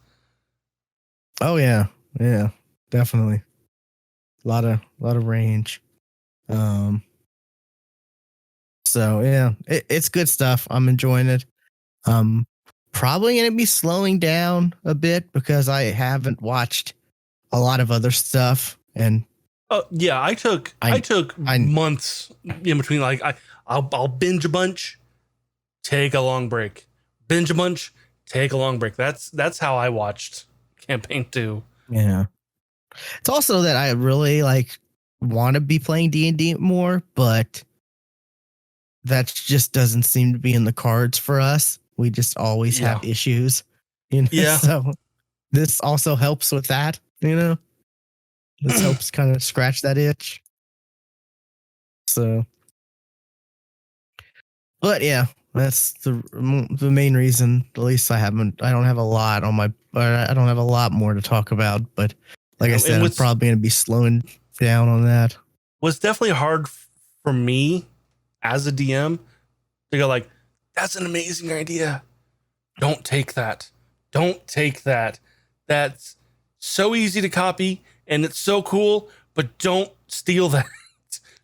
Oh yeah, yeah, definitely. A lot of range. So yeah, it's good stuff. I'm enjoying it. Probably gonna be slowing down a bit because I haven't watched a lot of other stuff. And yeah, I took months in between. Like I'll binge a bunch, take a long break, binge a bunch, take a long break. That's how I watched campaign 2. Yeah, it's also that I really like want to be playing D&D more, but that just doesn't seem to be in the cards for us. We just always have issues, you know. Yeah. So this also helps with that, you know. This helps kind of scratch that itch. So, but yeah, that's the main reason. At least I don't have a lot more to talk about. But like I said, I'm probably going to be slowing down on that. What's definitely hard for me as a DM to go like, that's an amazing idea. Don't take that. Don't take that. That's so easy to copy and it's so cool, but don't steal that.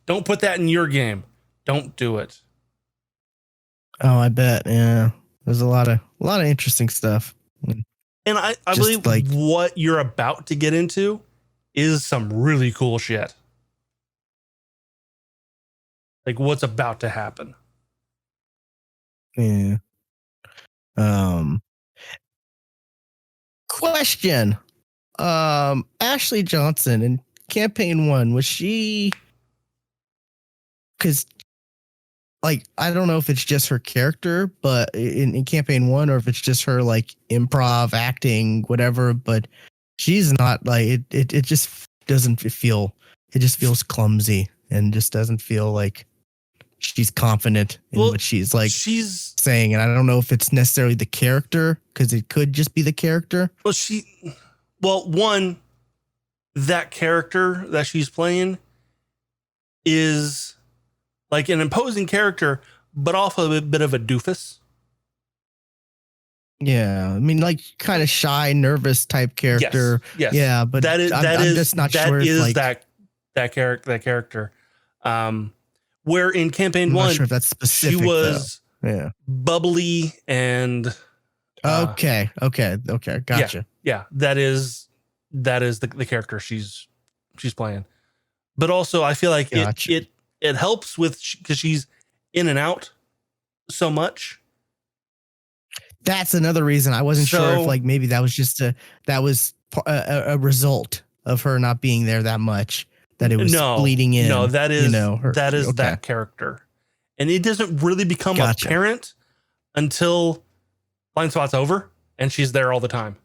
Don't put that in your game. Don't do it. Oh, I bet. Yeah. There's a lot of interesting stuff. And I believe like what you're about to get into is some really cool shit. Like what's about to happen. Yeah. Question. Ashley Johnson in campaign 1, was she, because like I don't know if it's just her character, but in campaign 1, or if it's just her like improv acting, whatever, but she's not like it just doesn't feel, it just feels clumsy and just doesn't feel like she's confident in what she's saying. And I don't know if it's necessarily the character, because it could just be the character. One, that character that she's playing is like an imposing character, but also a bit of a doofus. Yeah, I mean, like kind of shy, nervous type character. Yes. Yeah, but I'm just not sure. That character. Where in campaign 1, sure if that's specific, she was bubbly and okay, gotcha. Yeah, that is the character she's playing. But also, I feel like it helps with, because she's in and out so much. That's another reason I wasn't sure if like maybe that was just a result of her not being there that much, that it was bleeding in. No, that is that character, and it doesn't really become apparent until Blind Spot's over and she's there all the time.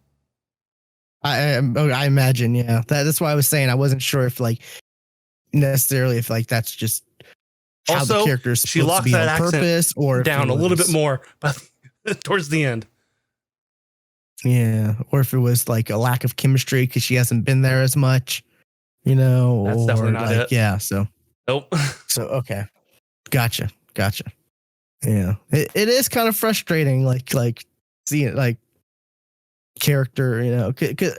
I imagine, yeah. That's why I was saying I wasn't sure if like necessarily if like that's just how the Also, character is she supposed to locks be that on accent purpose, or if down it a little bit was, more, but towards the end. yeah, or if it was like a lack of chemistry because she hasn't been there as much, you know, That's definitely or not like it. yeah. So Nope. okay, gotcha. Yeah, it is kind of frustrating, like seeing like character, you know,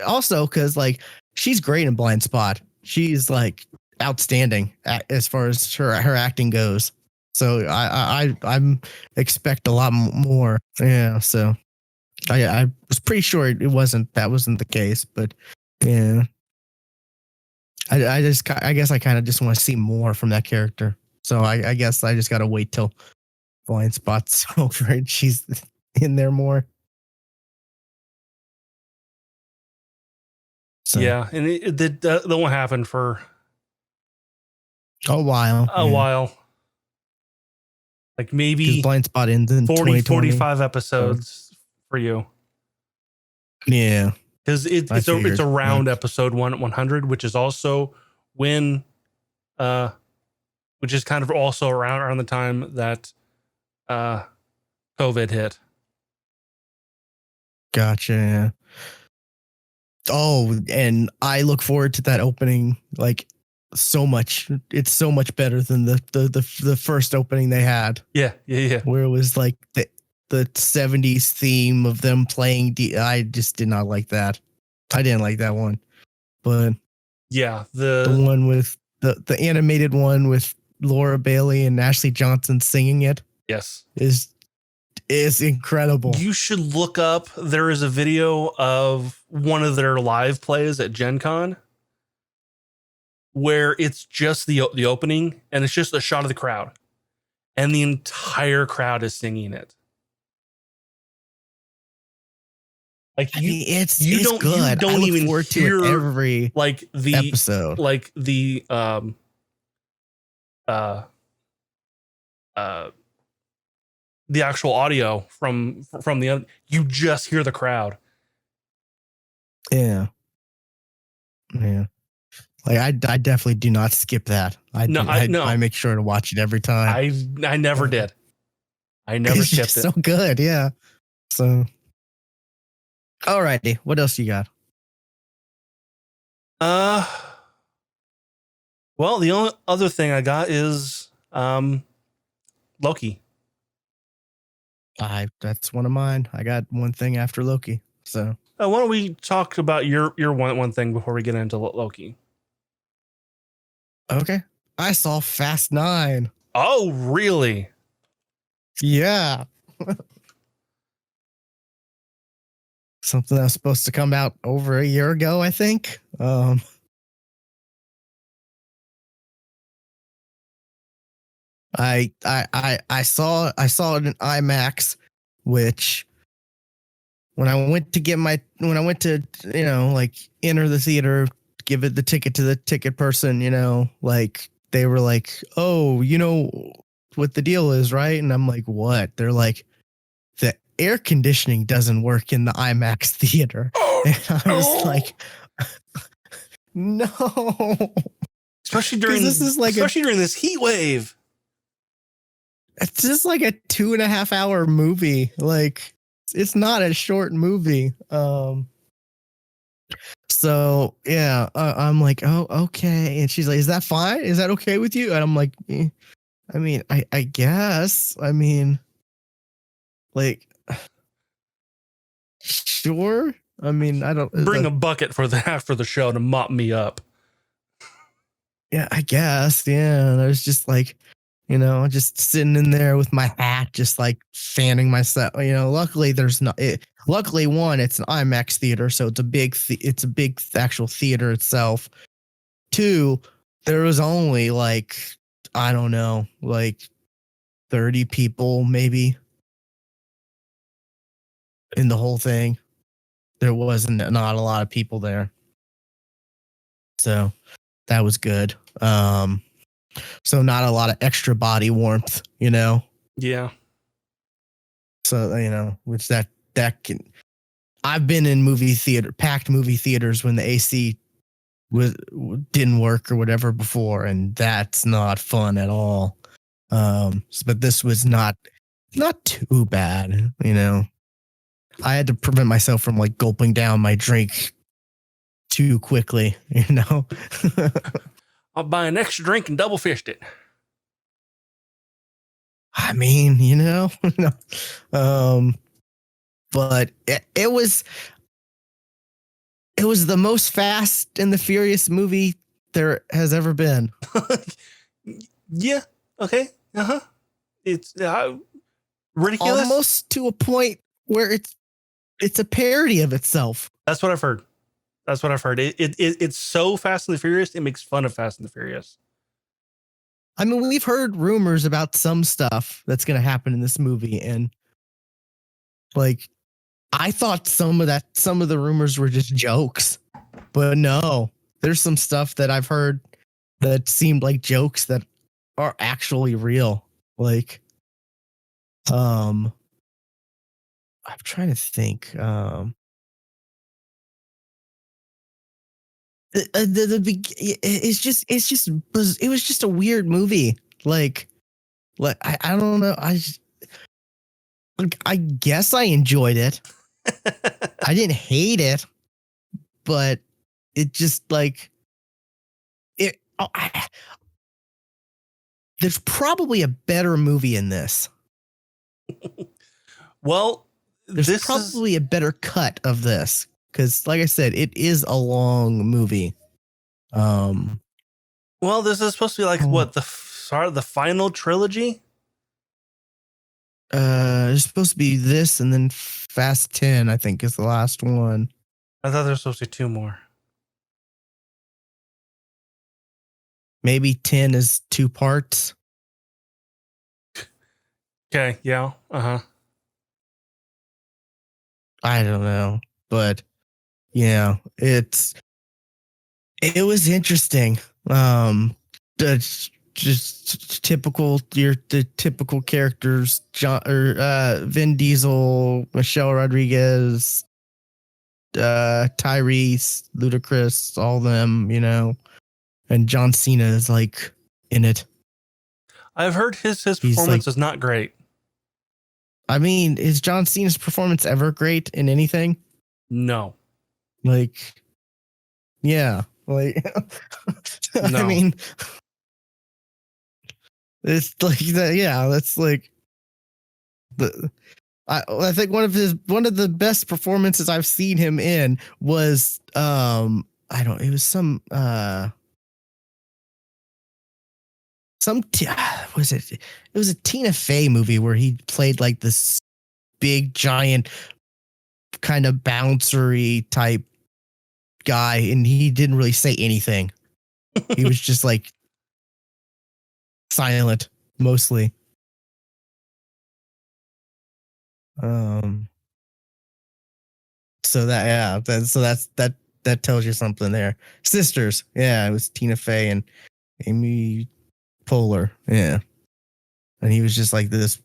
also because like she's great in Blind Spot. She's like outstanding as far as her acting goes. So I'm expect a lot more. Yeah. So I was pretty sure it wasn't the case, but yeah. I guess I kind of just want to see more from that character. So I guess I just got to wait till Blind Spot's over and she's in there more. So Yeah, and that won't happen for a while. a while. Like maybe Blind Spot ends in 40, 2020. 45 episodes for you. Yeah. Because it's around episode 100, which is also when which is kind of also around the time that COVID hit. Gotcha. Yeah. Oh, and I look forward to that opening like so much. It's so much better than the first opening they had. Yeah. Where it was like the 70s theme of them playing I just did not like that. I didn't like that one. But yeah, the one with the animated one with Laura Bailey and Ashley Johnson singing it. Yes. Is incredible. You should look up. There is a video of one of their live plays at Gen Con where it's just the opening and it's just a shot of the crowd and the entire crowd is singing it. Like it's don't good. You don't even forward hear to it every like the episode, like the the actual audio from the other. You just hear the crowd. Yeah. Like I definitely do not skip that. I make sure to watch it every time. I never did. I never skipped it. So good, yeah. So, alrighty, what else you got? Well, the only other thing I got is Loki. That's one of mine. I got one thing after Loki. So, why don't we talk about your one thing before we get into Loki? Okay. I saw Fast 9. Oh, really? Yeah. Something that was supposed to come out over a year ago, I think. I saw it in IMAX, which when I went to you know, like enter the theater, give it the ticket to the ticket person, you know, like they were like, "Oh, you know what the deal is, right?" And I'm like, "What?" They're like, "The air conditioning doesn't work in the IMAX theater." And I was like, "No." Especially during during this heat wave. It's just like a 2.5 hour movie. Like it's not a short movie. So yeah, I'm like, oh, okay. And she's like, is that fine? Is that okay with you? And I'm like, I mean, I guess. I mean, like, sure. I mean, I don't bring a bucket for the show to mop me up. Yeah, I guess. Yeah. And I was just like, you know, just sitting in there with my hat, just like fanning myself. You know, luckily there's not. Luckily, one, it's an IMAX theater, so it's a big actual theater itself. Two, there was only like I don't know, like 30 people maybe in the whole thing. There wasn't not a lot of people there, so that was good. So not a lot of extra body warmth, you know. Yeah. So, you know, which that can, I've been in packed movie theaters when the AC didn't work or whatever before, and that's not fun at all. But this was not too bad, you know. I had to prevent myself from like gulping down my drink too quickly, you know. I'll buy an extra drink and double fished it. I mean, you know, but it was the most Fast and the Furious movie there has ever been. Yeah. Okay. Uh-huh. It's ridiculous. Almost to a point where it's a parody of itself. That's what I've heard. It's so Fast and the Furious, it makes fun of Fast and the Furious. I mean, we've heard rumors about some stuff that's going to happen in this movie, and like, I thought some of the rumors were just jokes, but no, there's some stuff that I've heard that seemed like jokes that are actually real. Like, I'm trying to think. It was just a weird movie. Like I don't know. I guess I enjoyed it. I didn't hate it, but it just like it. There's probably a better movie in this. Well, there's probably a better cut of this because, like I said, it is a long movie. Well, this is supposed to be like what the final trilogy. It's supposed to be this, and then Fast 10, I think, is the last one. I thought there was supposed to be 2 more. Maybe 10 is 2 parts. Okay, yeah, I don't know, but yeah, it was interesting. Just the typical characters, Vin Diesel, Michelle Rodriguez, Tyrese, Ludacris, all them, you know, and John Cena is like in it. I've heard his performance is not great. I mean, is John Cena's performance ever great in anything? No. Like, yeah, like, no. I mean, it's like that. Yeah, that's like I think one of the best performances I've seen him in was it was some was it? It was a Tina Fey movie where he played like this big giant kind of bouncery type guy, and he didn't really say anything. He was just like silent mostly. So that tells you something there. Sisters, yeah, it was Tina Fey and Amy Poehler, yeah, and he was just like this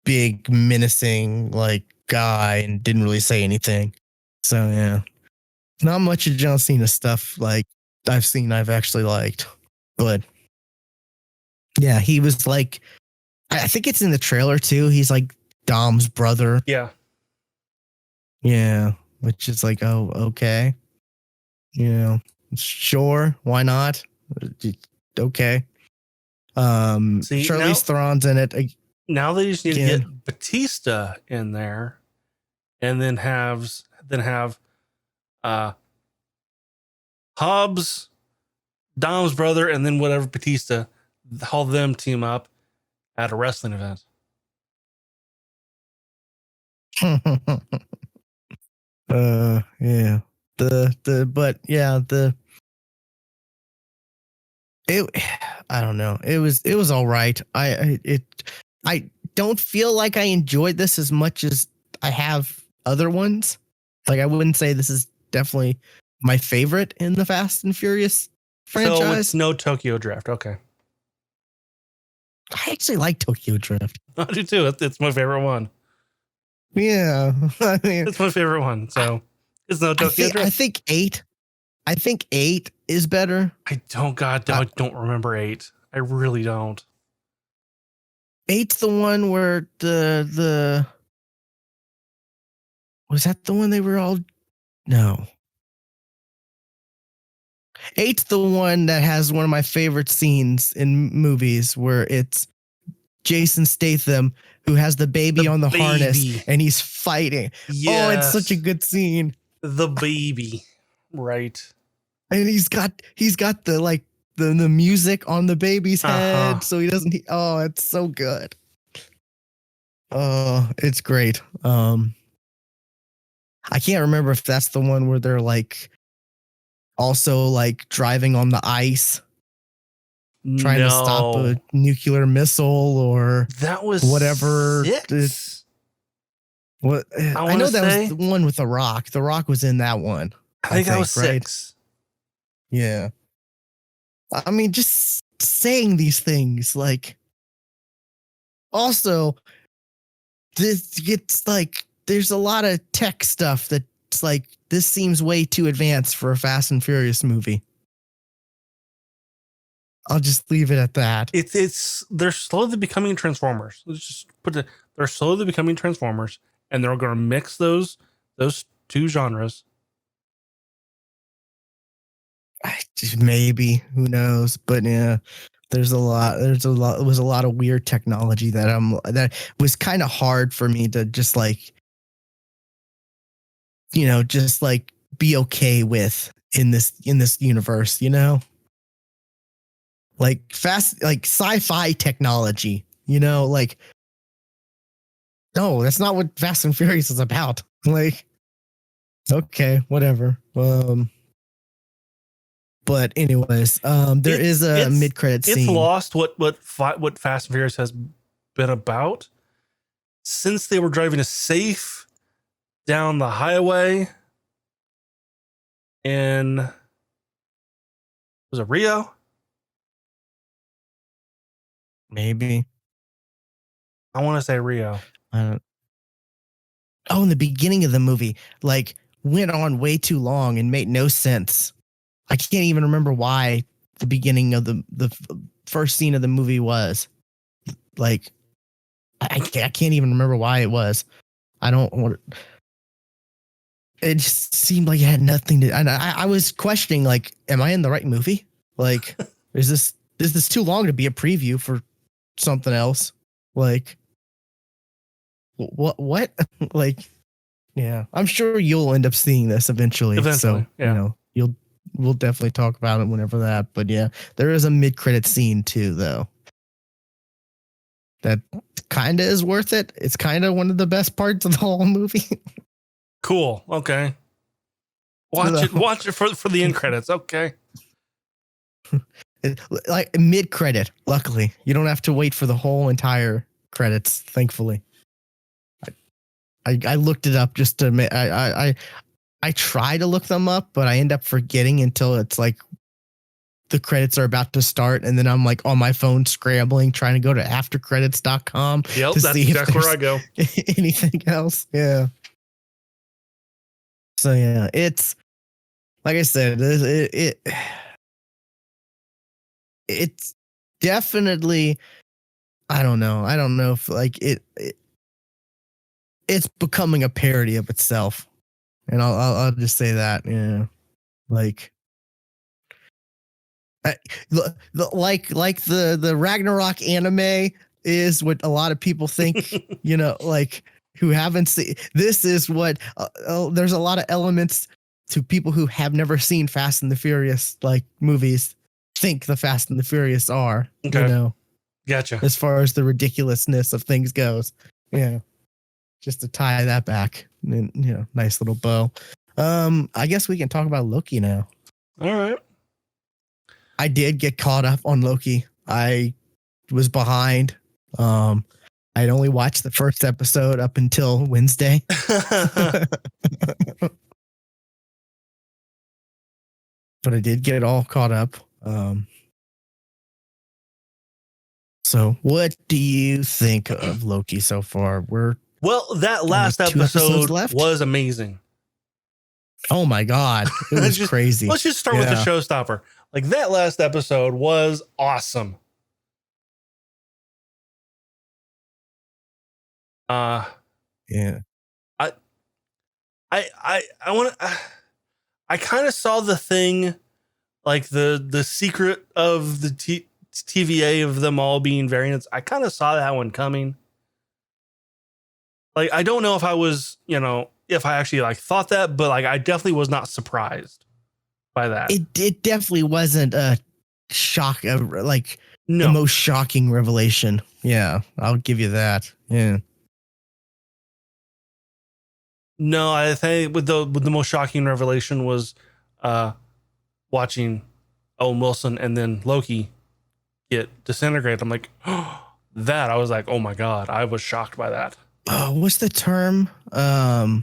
big menacing like guy and didn't really say anything. So yeah, not much of John Cena stuff like I've actually liked, but yeah, he was like, I think it's in the trailer too. He's like Dom's brother. Yeah. Yeah. Which is like, oh, okay. You know, sure. Why not? Okay. Charlize Theron's in it. Now they just need to get Batista in there and then have Hobbs, Dom's brother, and then whatever Batista, all them team up at a wrestling event. Yeah. I don't know. It was all right. I don't feel like I enjoyed this as much as I have other ones. Like, I wouldn't say this is definitely my favorite in the Fast and Furious franchise. So it's no Tokyo Drift. Okay. I actually like Tokyo Drift. I do too. It's my favorite one. Yeah. I mean, It's my favorite one. So it's no Tokyo Drift. I think 8 is better. I don't remember 8. I really don't. 8's the one where the was that the one they were all no. 8's the one that has one of my favorite scenes in movies where it's Jason Statham who has the baby on the harness and he's fighting. Yes. Oh, it's such a good scene. The baby. Right. And he's got the like the music on the baby's head so he doesn't oh, it's so good. Oh, it's great. I can't remember if that's the one where they're like also like driving on the ice trying to stop a nuclear missile or that was whatever. 6? What I know that was the one with the Rock. The Rock was in that one. I think that was 6. Right? Yeah. I mean, just saying these things like also this gets like there's a lot of tech stuff that's like this seems way too advanced for a Fast and Furious movie. I'll just leave it at that. They're slowly becoming Transformers. Let's just they're slowly becoming Transformers, and they're going to mix those two genres. Maybe, who knows? But yeah, it was a lot of weird technology that was kind of hard for me to just like, just like be okay with in this universe, like like sci-fi technology, like, no, that's not what Fast and Furious is about. Like, okay, whatever. But anyways, there is a mid-credit scene. It's lost what Fast and Furious has been about since they were driving a safe down the highway in, was it Rio? Maybe. I want to say Rio. In the beginning of the movie, like, went on way too long and made no sense. I can't even remember why the beginning of the first scene of the movie was. Like, I can't even remember why it was. I don't want to. It just seemed like it had nothing to. And I was questioning, like, am I in the right movie? Like, is this too long to be a preview for something else? Like, what? Like, yeah, I'm sure you'll end up seeing this eventually. So, yeah. We'll definitely talk about it whenever that. But yeah, there is a mid-credit scene too, though. That kind of is worth it. It's kind of one of the best parts of the whole movie. Cool. Okay. Watch it for the end credits. Okay. Like mid-credit. Luckily, you don't have to wait for the whole entire credits. Thankfully, I looked it up just to I try to look them up, but I end up forgetting until it's like the credits are about to start. And then I'm like on my phone scrambling, trying to go to aftercredits.com to see if that's where I go. Anything else. Yeah. So yeah, it's like I said, it's definitely, I don't know if like it's becoming a parody of itself. And I'll just say that, yeah, like, the Ragnarok anime is what a lot of people think, like who haven't seen. This is what there's a lot of elements to people who have never seen Fast and the Furious like movies think the Fast and the Furious are. Okay. Gotcha. As far as the ridiculousness of things goes, yeah. Just to tie that back, and, nice little bow. I guess we can talk about Loki now. All right. I did get caught up on Loki. I was behind. I'd only watched the first episode up until Wednesday. But I did get it all caught up. So what do you think of Loki so far? We're Well, that last Only 2 episodes episode left. was amazing. Oh my God. It was crazy. Let's just start with the showstopper. Like that last episode was awesome. Yeah. I want to. I kind of saw the thing, like the secret of the TVA of them all being variants. I kind of saw that one coming. Like, I don't know if I was, if I actually like thought that, but like I definitely was not surprised by that. It definitely wasn't a shock, like No. the most shocking revelation. Yeah, I'll give you that. Yeah. No, I think with the most shocking revelation was watching Owen Wilson and then Loki get disintegrated. I'm like, that. I was like, oh my God, I was shocked by that. What's the term? I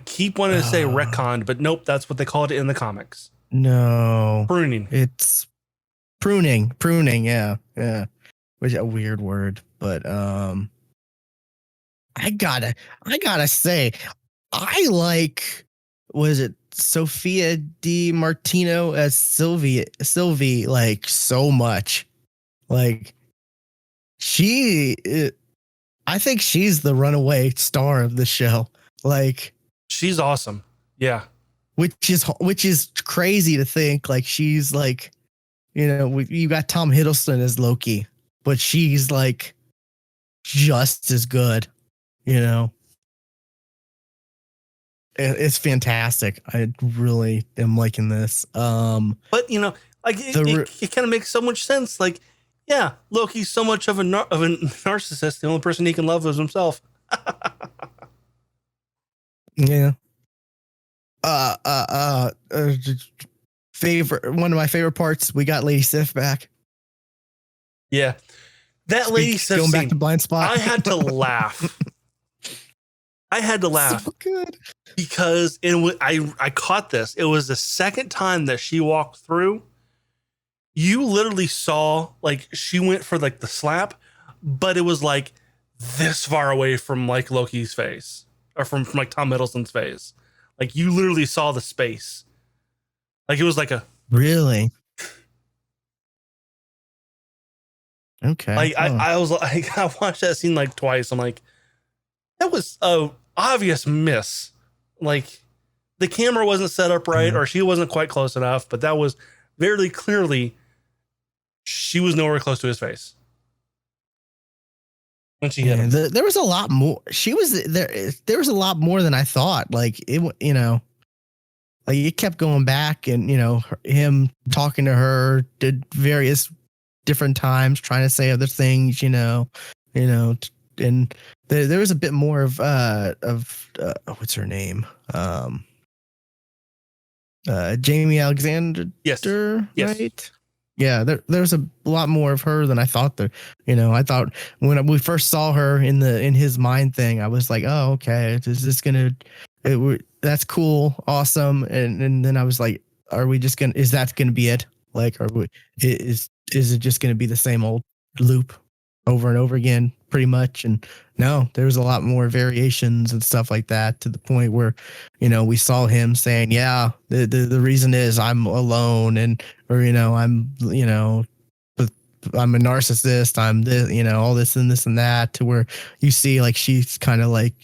keep wanting to say retconned, but nope, that's what they called it in the comics. No. Pruning. It's pruning. Yeah. Yeah. Which is a weird word, but I gotta say, I like, was it Sophia Di Martino as Sylvie, like so much. Like I think she's the runaway star of the show. Like, she's awesome. Yeah. Which is crazy to think. Like, she's like, you got Tom Hiddleston as Loki, but she's like just as good. It's fantastic. I really am liking this. But like it kind of makes so much sense. Like, yeah, Loki's so much of a narcissist. The only person he can love is himself. Yeah. One of my favorite parts. We got Lady Sif back. Yeah, that Lady Sif going scene, back to Blind Spot. I had to laugh. So good. Because I caught this. It was the second time that she walked through. You literally saw, like, she went for like the slap, but it was like this far away from like Loki's face, or from like Tom Hiddleston's face. Like, you literally saw the space. Like, it was like a really. Okay. Like, I was like, I watched that scene like twice. I'm like, that was a obvious miss. Like, the camera wasn't set up right, or she wasn't quite close enough, but that was very clearly she was nowhere close to his face when she hit him. There was a lot more. She was there. There was a lot more than I thought. Like, it, like it kept going back, and him talking to her did various different times, trying to say other things. And there was a bit more of what's her name? Jamie Alexander. Yes. Right. Yeah, there's a lot more of her than I thought there. I thought when we first saw her in his mind thing, I was like, oh, okay, is this that's cool, awesome. And then I was like, is that gonna be it? Like, is it just gonna be the same old loop over and over again, pretty much? And no, there's a lot more variations and stuff like that, to the point where, we saw him saying, yeah, the reason is I'm alone, or I'm a narcissist, I'm this, all this and this and that, to where you see like she's kind of like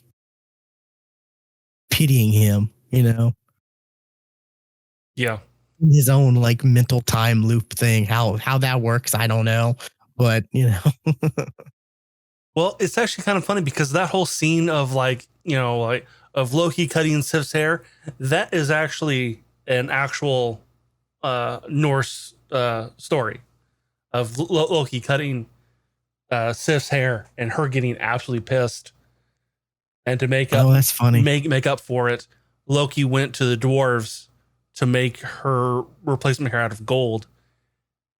pitying him, Yeah. his own like mental time loop thing. How that works, I don't know, but Well, it's actually kind of funny because that whole scene of like of Loki cutting Sif's hair, that is actually an actual Norse story of Loki cutting Sif's hair and her getting absolutely pissed. And to make up, that's funny. Make up for it, Loki went to the dwarves to make her replacement hair out of gold,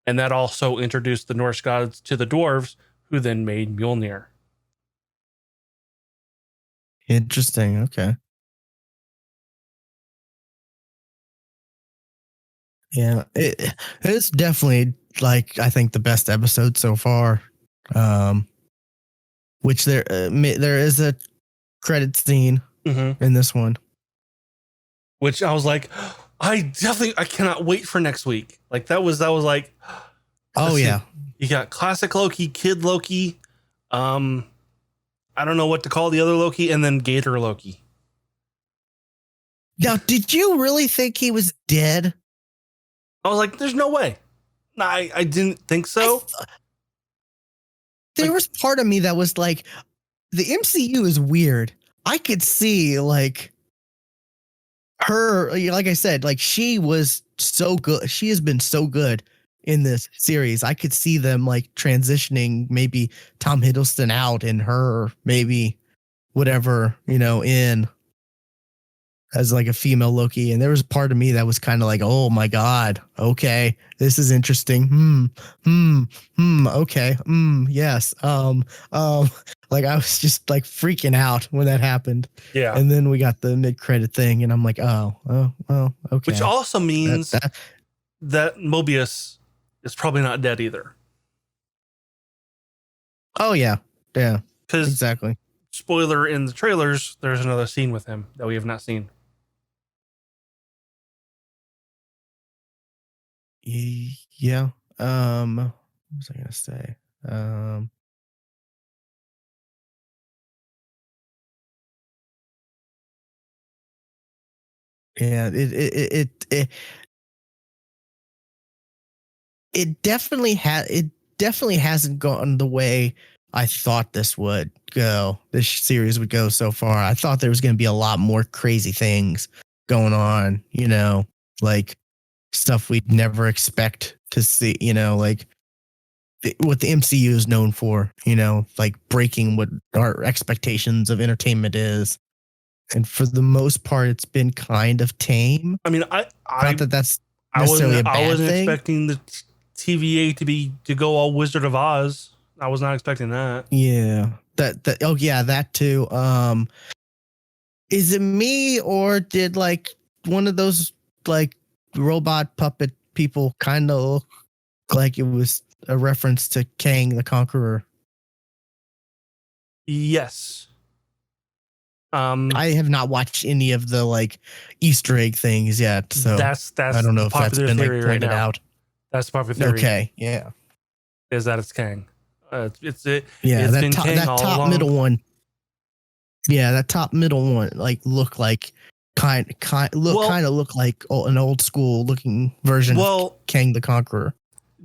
and that also introduced the Norse gods to the dwarves, who then made Mjolnir. Interesting. Okay. Yeah, it's definitely, like, I think the best episode so far. which there is a credit scene in this one. Which I was like, I cannot wait for next week. Like that was like, oh yeah, you got classic Loki, kid Loki, I don't know what to call the other Loki, and then Gator Loki. Now, did you really think he was dead? I was like, there's no way. No, I didn't think so. There was part of me that was like, the MCU is weird. I could see like her, like I said, like she was so good. She has been so good in this series. I could see them like transitioning maybe Tom Hiddleston out and her maybe whatever, in as like a female Loki. And there was part of me that was kind of like, oh my God, okay, this is interesting. Okay. Yes. Like I was just like freaking out when that happened. Yeah. And then we got the mid-credit thing and I'm like, oh, okay. Which also means that Mobius is probably not dead either. Oh yeah. Yeah. Because exactly. Spoiler in the trailers, there's another scene with him that we have not seen. Yeah. What was I gonna say? Yeah, it definitely hasn't gone the way I thought this would go. This series would go so far. I thought there was going to be a lot more crazy things going on, like stuff we'd never expect to see, like what the MCU is known for, like breaking what our expectations of entertainment is. And for the most part, it's been kind of tame. I mean, not that that's necessarily a bad thing. I wasn't expecting the TVA to go all Wizard of Oz. I was not expecting that. Yeah, that too. Is it me or did like one of those like robot puppet people kind of look like it was a reference to Kang the Conqueror? Yes. I have not watched any of the like Easter egg things yet, so that's I don't know if that's been like pointed out. That's the popular theory. Okay, yeah, is that it's Kang? Yeah, it's that top middle one. Yeah, that top middle one like look like kind of look like an old school looking version of Kang the Conqueror.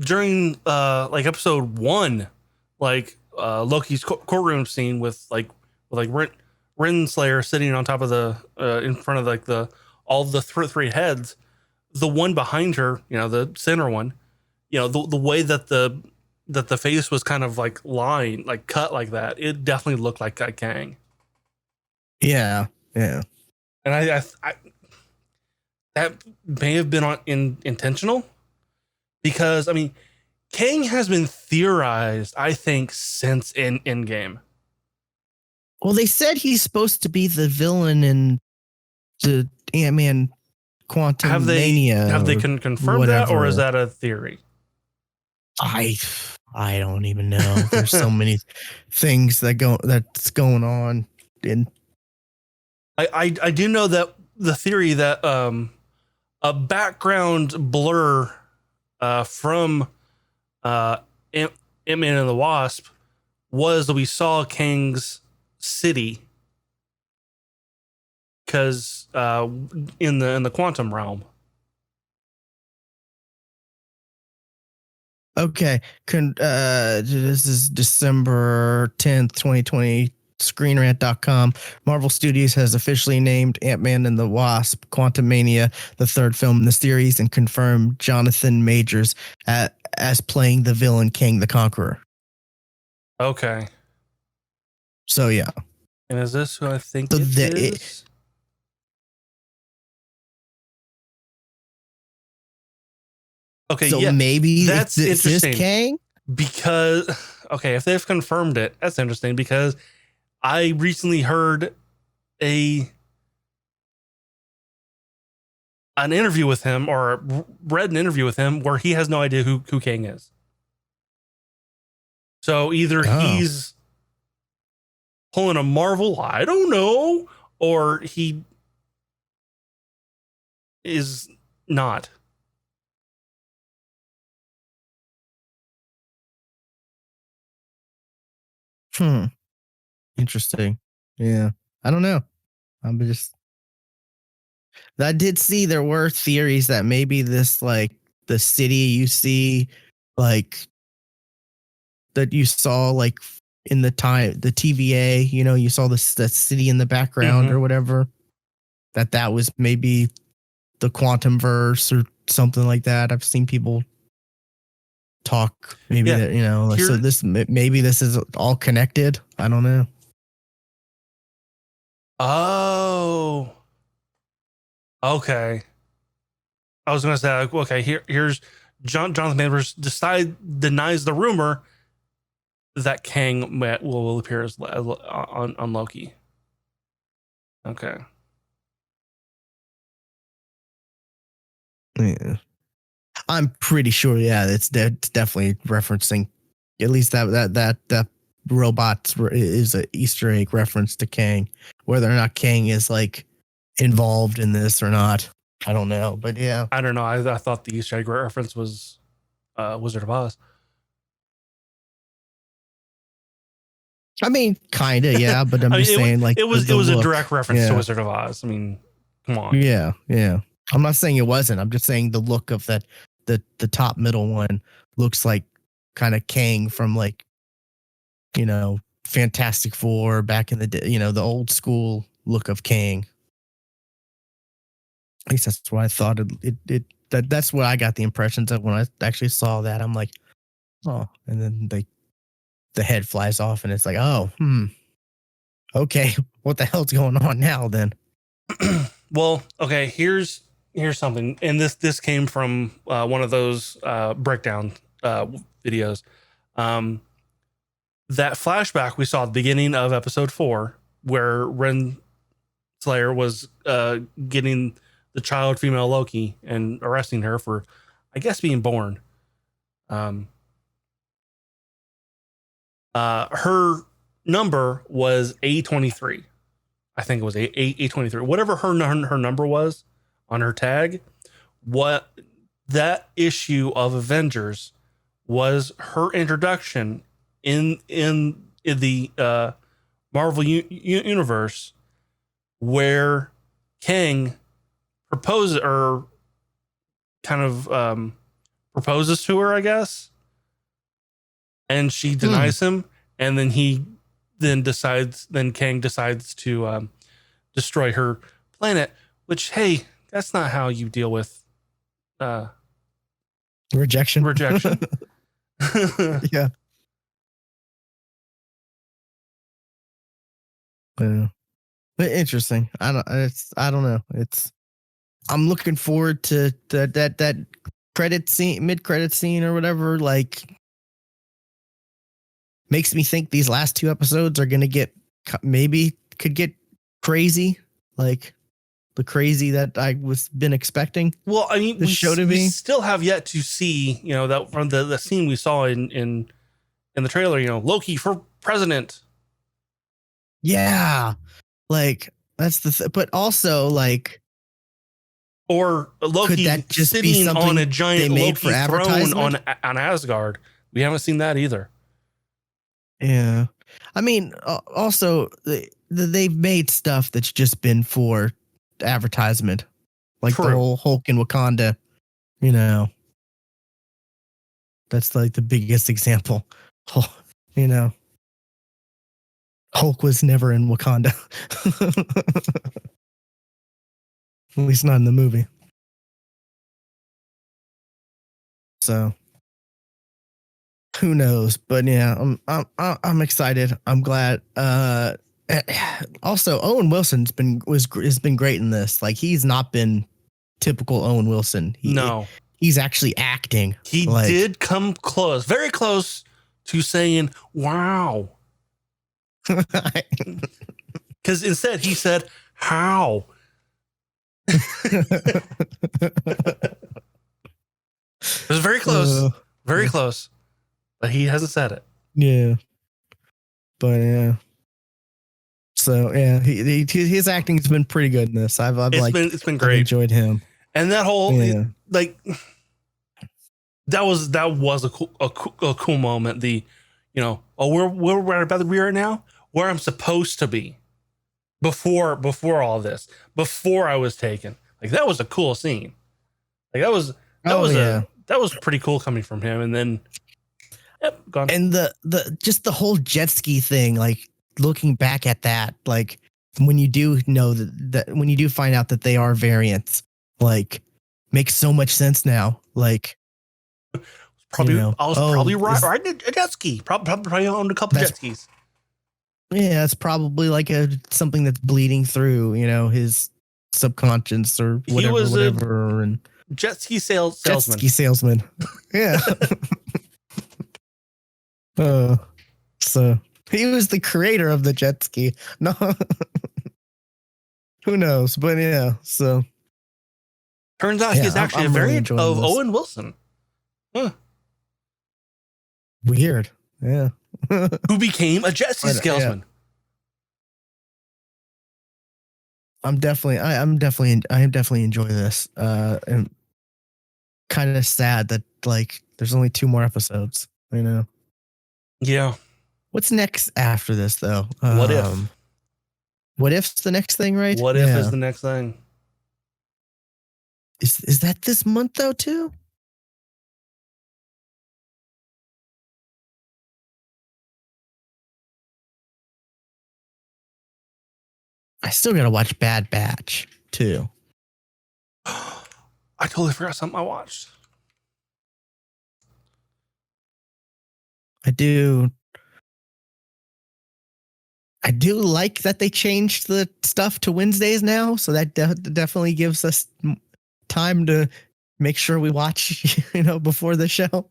During like episode 1, like Loki's courtroom scene with Renslayer sitting on top of the in front of like all the three heads, the one behind her, the center one, the way that the face was kind of like lined, like cut like that, it definitely looked like Kang. Yeah. And I that may have been intentional, because I mean, Kang has been theorized, I think, since in Endgame. Well, they said he's supposed to be the villain in the Ant-Man Quantum Mania. Have they confirmed that, or is that a theory? I don't even know. There's so many things that's going on. And I do know that the theory that a background blur from Ant-Man and the Wasp was that we saw Kang's city, because in the quantum realm. Okay, this is December 10th, 2020. ScreenRant.com. Marvel Studios has officially named Ant-Man and the Wasp: Quantumania the third film in the series, and confirmed Jonathan Majors as playing the villain Kang the Conqueror. Okay. So yeah. And is this who I think it is? Okay, so maybe that's interesting. This Kang? Because if they've confirmed it, that's interesting, because I recently heard an interview with him, or read an interview with him, where he has no idea who Kang is. So either he's pulling a Marvel? I don't know. Or he is not. Interesting. Yeah. I don't know. I'm just I did see there were theories that maybe this like the city you see like that you saw like in the TVA, you know, you saw the city in the background or whatever, that was maybe the quantum verse or something like that. I've seen people talk maybe that, you know, so maybe this is all connected. I don't know. Oh, okay. I was going to say, like, okay, here's Jonathan Majors denies the rumor that Kang will appear as on Loki. Okay. Yeah. I'm pretty sure. Yeah, it's definitely referencing at least that robot is an Easter egg reference to Kang. Whether or not Kang is like involved in this or not, I don't know. But yeah, I don't know. I thought the Easter egg reference was Wizard of Oz. I mean, kind of, yeah. But I'm just saying, like, it was a direct reference to Wizard of Oz. I mean, come on. Yeah. I'm not saying it wasn't. I'm just saying the look of that the top middle one looks like kind of Kang from like, you know, Fantastic Four back in the day, you know, the old school look of Kang. At least that's what I thought. That's what I got the impressions of when I actually saw that. I'm like, oh, and then the head flies off, and it's like, oh, okay, what the hell's going on now then? Well, okay, here's something, and this came from one of those breakdown videos. That flashback we saw at the beginning of episode 4, where Renslayer was getting the child female Loki and arresting her for, I guess, being born. Her number was A23. I think it was A23. Whatever her number was on her tag, what that issue of Avengers was her introduction in the Marvel universe, where Kang proposes or kind of proposes to her, I guess, and she denies him, and then Kang decides to destroy her planet, which, hey, that's not how you deal with rejection. Yeah. Interesting. I don't know. I'm looking forward to that credit scene, mid-credit scene or whatever, like makes me think these last 2 episodes are going to could get crazy, like the crazy that I was been expecting. Well, I mean, we still have yet to see, you know, that from the scene we saw in the trailer, you know, Loki for president. Yeah, like that's but also like, or Loki sitting on a giant Loki throne on Asgard. We haven't seen that either. Yeah, I mean, also they've made stuff that's just been for advertisement, like the whole Hulk in Wakanda. You know, that's like the biggest example. You know, Hulk was never in Wakanda, at least not in the movie. So who knows? But yeah, I'm excited. I'm glad. Also, Owen Wilson's has been great in this. Like, he's not been typical Owen Wilson. He's actually acting. He did come close, very close to saying "wow," because instead he said "how." It was very close, very close, but he hasn't said it. Yeah, but yeah. So yeah, his acting's been pretty good in this. I've It's been great. I've enjoyed him. And that whole Yeah. that was a cool moment. The, we're about to be right now, where I'm supposed to be before all this, before I was taken. Like, that was a cool scene. Like, that was pretty cool coming from him. And then, yep, gone. And the just the whole jet ski thing, like looking back at that, like when you do know that when you do find out that they are variants, like makes so much sense now. Like, probably, I was probably riding a jet ski. Probably owned a couple jet skis. Yeah, it's probably like something that's bleeding through, his subconscious or whatever. He was and jet ski salesman. Jet ski salesman. Yeah. So he was the creator of the jet ski. No, who knows? But yeah, so turns out he's actually a variant of Owen Wilson. Huh. Weird. Yeah. Who became a jet ski salesman. Yeah. I am definitely enjoying this. And kind of sad that like there's only 2 more episodes, Yeah. What's next after this though? What if? What if's the next thing, right? What if is the next thing? Is that this month though too? I still gotta watch Bad Batch too. I totally forgot something I watched. I do like that they changed the stuff to Wednesdays now, so that definitely gives us time to make sure we watch, before the show.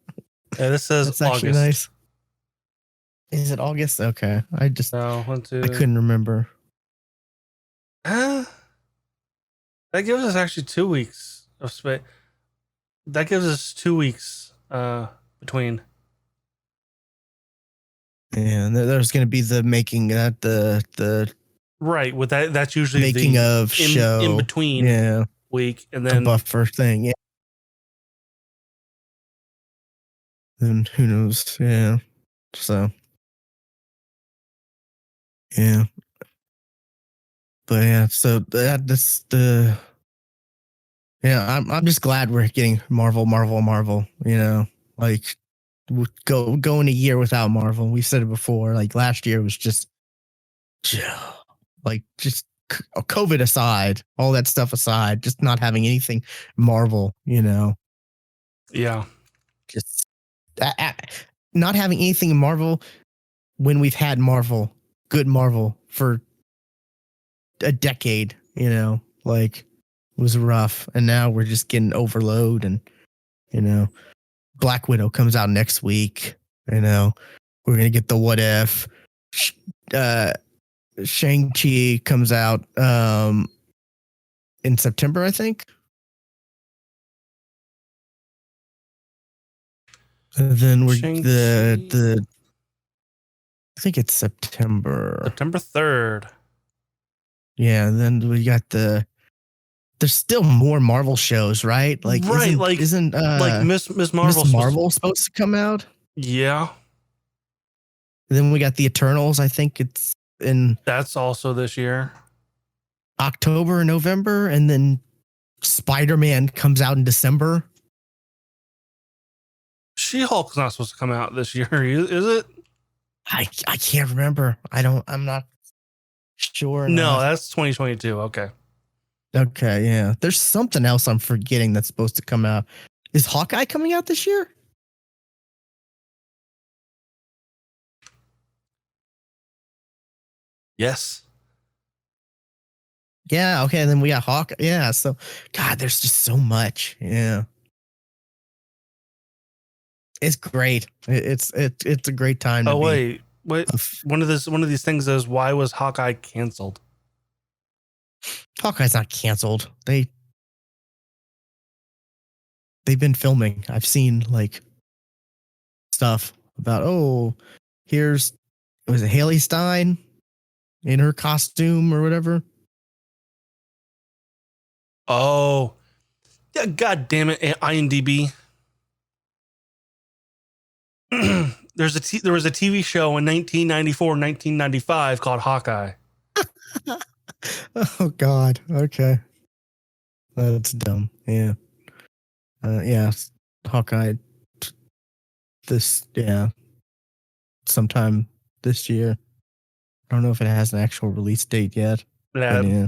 Yeah, this says That's August. Actually nice. Is it August? Okay, I couldn't remember. That gives us actually 2 weeks of space. That gives us 2 weeks between. Yeah, and there's going to be the making the right with that. That's usually making of show in between week, and then a buffer thing. Yeah, and who knows? Yeah, so yeah, but yeah, so that's the. Yeah, I'm just glad we're getting Marvel. Like going a year without Marvel. We said it before. Like last year was just COVID aside, all that stuff aside, just not having anything Marvel. Yeah. Just not having anything Marvel when we've had good Marvel for a decade. Like. Was rough, and now we're just getting overload, and Black Widow comes out next week. We're gonna get the What If. Shang-Chi comes out in September, I think. And then we're the I think it's September 3rd. Yeah, and then we got there's still more Marvel shows, right? Like, right? Isn't Miss Marvel supposed to come out? Yeah. And then we got the Eternals. I think it's in. That's also this year. October, November, and then Spider-Man comes out in December. She-Hulk's not supposed to come out this year, is it? I can't remember. I'm not sure. No, that's 2022. Okay, yeah. There's something else I'm forgetting that's supposed to come out. Is Hawkeye coming out this year? Yes. Yeah, okay, and then we got Hawkeye. Yeah, so God, there's just so much. Yeah. It's great. It's a great time. Oh, wait. One of these things is, why was Hawkeye canceled? Hawkeye's not canceled. They've been filming. I've seen like stuff about, was it Haley Stein in her costume or whatever. Oh, yeah. God damn it, IMDb. There was a TV show in 1994, 1995 called Hawkeye. Oh God. Okay. That's dumb. Yeah. Yeah. Hawkeye. Sometime this year. I don't know if it has an actual release date yet. But yeah.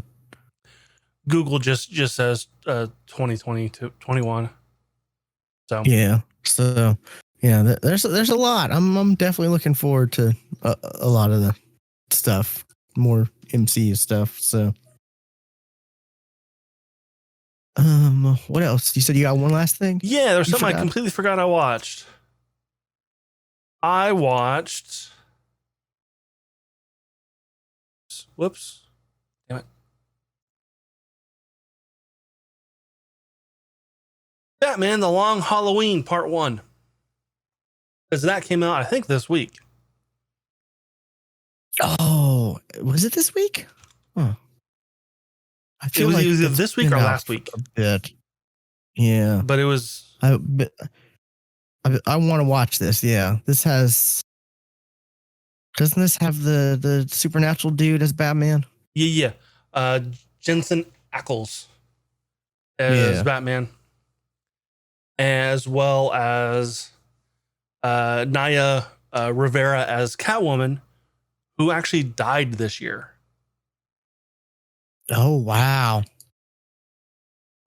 Google just says 2020 to 21. So yeah. So yeah, there's a lot. I'm definitely looking forward to a lot of the stuff, more MCU stuff. So what else? You said you got one last thing? Yeah, there's something I completely forgot I watched. Whoops. Damn it. Batman The Long Halloween Part 1. Because that came out, I think, this week. Oh, was it this week? Huh. I feel it was like either this week or last week. A bit. Yeah. But it was... I want to watch this, yeah. This has... Doesn't this have the supernatural dude as Batman? Yeah. Jensen Ackles as Batman. As well as Naya Rivera as Catwoman, who actually died this year. Oh, wow.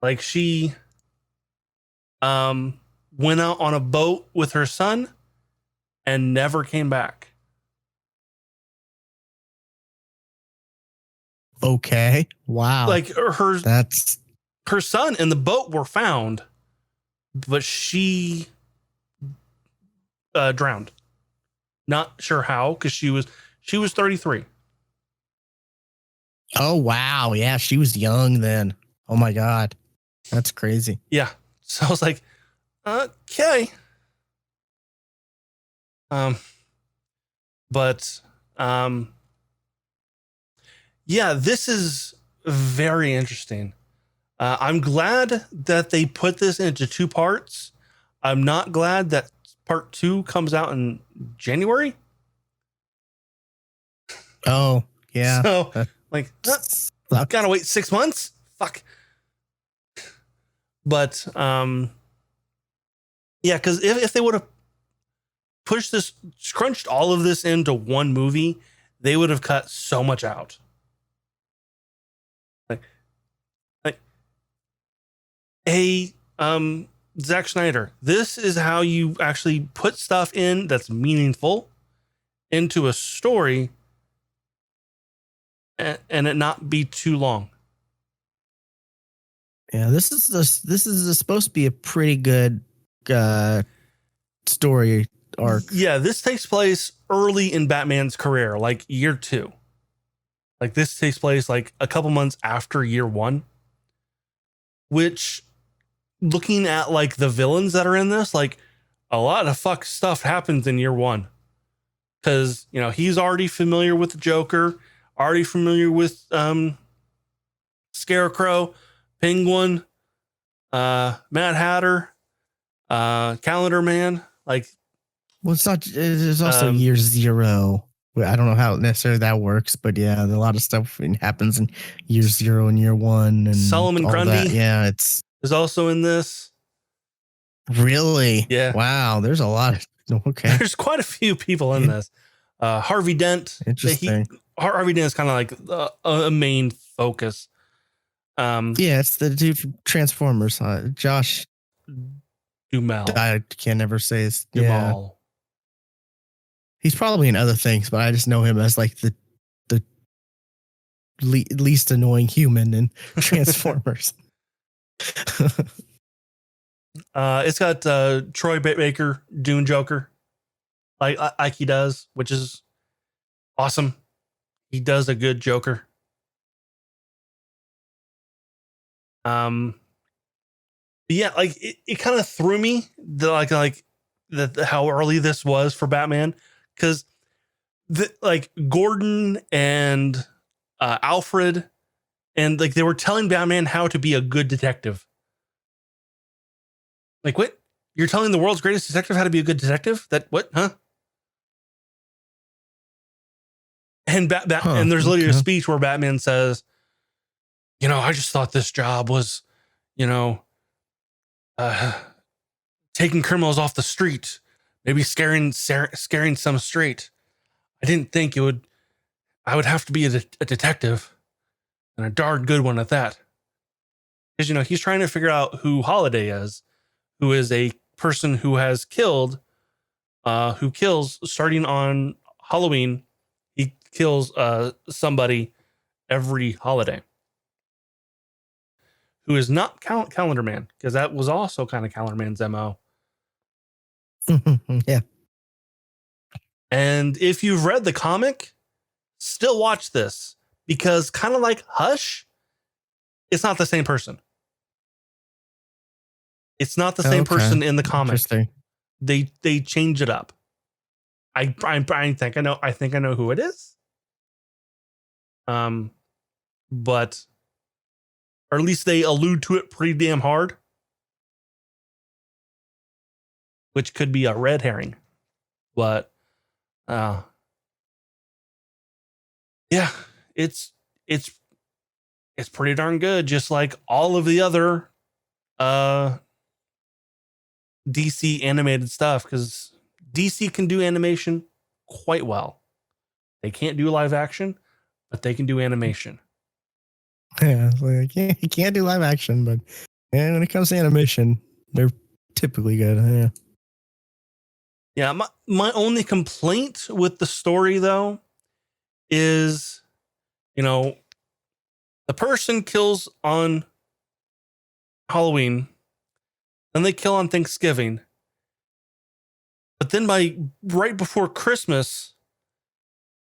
Like she went out on a boat with her son and never came back. Okay. Wow. Like her son and the boat were found, but she drowned. Not sure how, because she was 33. Oh, wow. Yeah, she was young then. Oh, my God. That's crazy. Yeah. So I was like, okay. Yeah, this is very interesting. I'm glad that they put this into 2 parts. I'm not glad that part 2 comes out in January. Oh, yeah. So, like, gotta wait 6 months? Fuck. But, yeah, because if they would have crunched all of this into one movie, they would have cut so much out. Like, hey, Zack Snyder, this is how you actually put stuff in that's meaningful into a story and it not be too long. Yeah, this is supposed to be a pretty good story arc. Yeah, this takes place early in Batman's career, like year 2. Like this takes place like a couple months after year 1, which, looking at like the villains that are in this, like a lot of fuck stuff happens in year 1. Cause he's already familiar with the Joker, already familiar with Scarecrow, Penguin, Mad Hatter, Calendar Man. Like, well, it's also year 0. I don't know how necessarily that works, but yeah, a lot of stuff happens in year 0 and year 1, and Solomon Grundy, yeah, is also in this. Really? Yeah. Wow. There's a lot. Okay. There's quite a few people in this. Harvey Dent. Interesting. Harvey Dent is kind of like a main focus. Yeah, it's the dude from Transformers. Josh Duhamel. I can never say his Duhamel. Yeah. He's probably in other things, but I just know him as like the least annoying human in Transformers. It's got Troy Baker doing Joker, like he does, which is awesome. He does a good Joker. Yeah, like it kind of threw me how early this was for Batman, because like Gordon and Alfred, and like they were telling Batman how to be a good detective. Like, what? You're telling the world's greatest detective how to be a good detective? That what? Huh? And and there's literally a speech where Batman says, I just thought this job was, taking criminals off the street, maybe scaring some straight. I didn't think I would have to be a detective, and a darn good one at that. Because, he's trying to figure out who Holiday is, who is a person who has killed, who kills starting on Halloween. He kills somebody every holiday. Who is not Calendar Man, because that was also kind of Calendar Man's MO. Yeah. And if you've read the comic, still watch this, because kind of like Hush, it's not the same person. It's not the same person in the comic. They change it up. I think I know. I think I know who it is. But or at least they allude to it pretty damn hard, which could be a red herring. But yeah, it's pretty darn good. Just like all of the other DC animated stuff, because DC can do animation quite well. They can't do live action, but they can do animation. Yeah, like you can't do live action, but when it comes to animation, they're typically good. Yeah. Yeah, my only complaint with the story though is, the person kills on Halloween, then they kill on Thanksgiving. But then right before Christmas,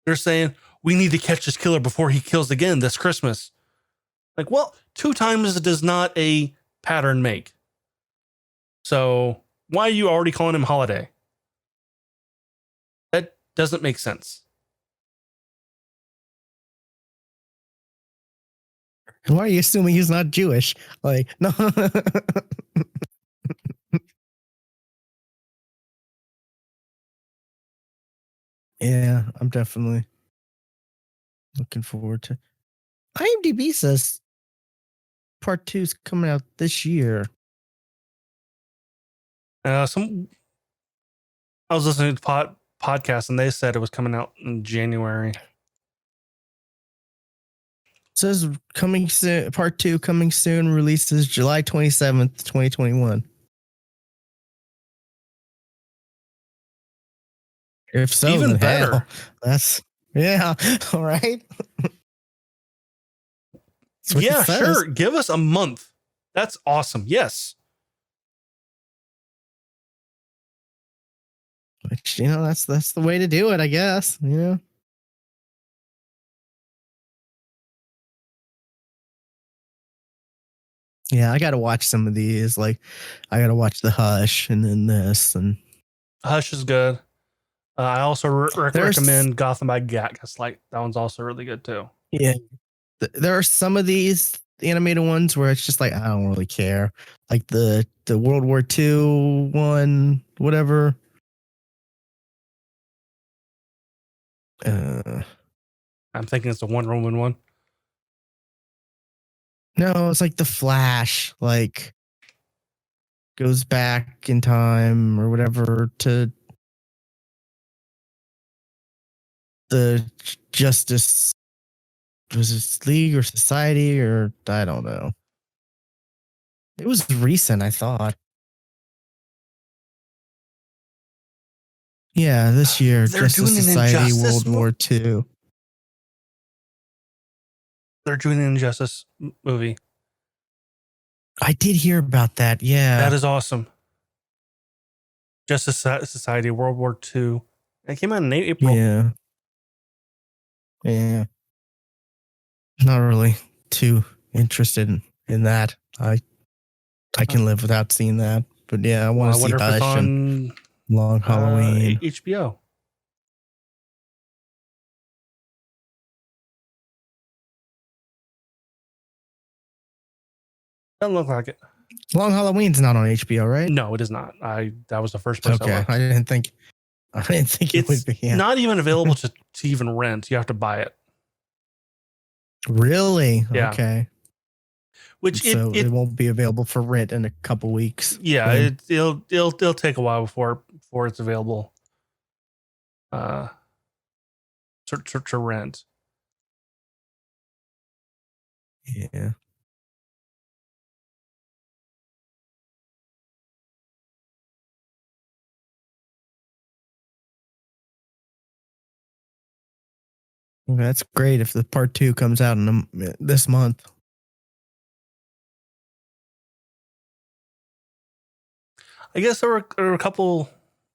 they're saying, we need to catch this killer before he kills again this Christmas. Like, well, 2 times does not a pattern make. So why are you already calling him Holiday? That doesn't make sense. Why are you assuming he's not Jewish? Like, no. Yeah, I'm definitely looking forward to. IMDb says part 2 is coming out this year. I was listening to podcast and they said it was coming out in January. It says coming soon. Part 2 coming soon. Releases July 27th, 2021. If so, even then better. Hell, that's all right. Yeah, sure. Give us a month. That's awesome. Yes. Which, that's the way to do it, I guess. Yeah. Yeah, I got to watch some of these. Like, I got to watch the Hush and then this. And Hush is good. I also recommend Gotham by Gaslight. That one's also really good too. Yeah. There are some of these animated ones where it's just like, I don't really care. Like the World War II one, whatever. I'm thinking it's the Wonder Woman one. No, it's like the Flash, like goes back in time or whatever to the Justice, was it League or Society, or I don't know. It was recent, I thought. Yeah, this year, They're Justice doing Society World War II. They're doing an Injustice movie. I did hear about that. Yeah, that is awesome. Justice Society World War II. It came out in April. Yeah. Not really too interested in that. I can live without seeing that, but yeah, I want to see Hush and Long Halloween. HBO. Doesn't look like it. Long Halloween's not on HBO, right? No, it is not. That was the first place I Okay, looked. I didn't think it would be. Yeah. Not even available to even rent. You have to buy it. Really? Yeah. Okay. Which so it won't be available for rent in a couple weeks. Yeah, it'll take a while before it's available. To rent. Yeah. Well, that's great if the part 2 comes out in this month. I guess there were a couple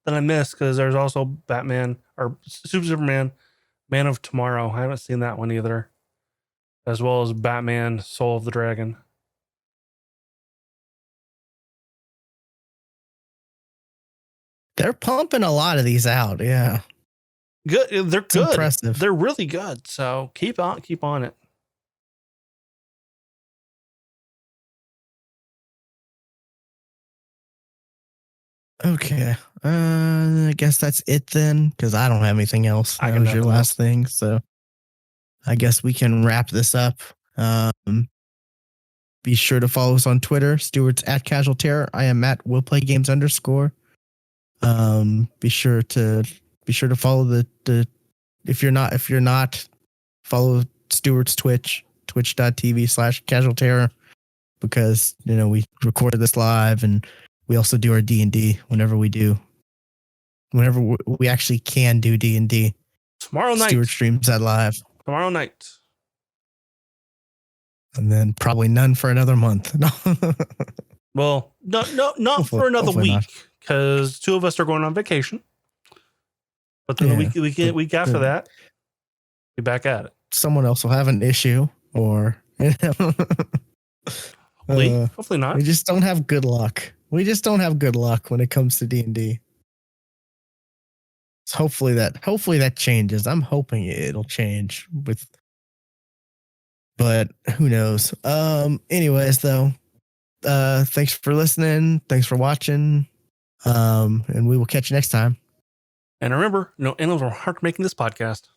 that I missed because there's also Batman or Superman, Man of Tomorrow. I haven't seen that one either, as well as Batman, Soul of the Dragon. They're pumping a lot of these out. Yeah. Good. They're It's good. impressive. They're really good. So keep on it. Okay. I guess that's it then, because I don't have anything else. That was your last thing. So I guess we can wrap this up. Be sure to follow us on Twitter. Stewart's at Casual Terror. I am at Will Play Games _. Be sure to follow the if you're not follow Stewart's Twitch, twitch.tv/Casual Terror, because we record this live and we also do our D&D whenever we actually can do D&D. Tomorrow night. Stewart streams that live. Tomorrow night. And then probably none for another month. Well, no, not for another week, because 2 of us are going on vacation. But then the week after that, be back at it. Someone else will have an issue, or hopefully not. We just don't have good luck. We just don't have good luck when it comes to D&D. So hopefully that changes. I'm hoping it'll change but who knows? Anyways, though, thanks for listening. Thanks for watching. And we will catch you next time. And remember, no animals are hard making this podcast.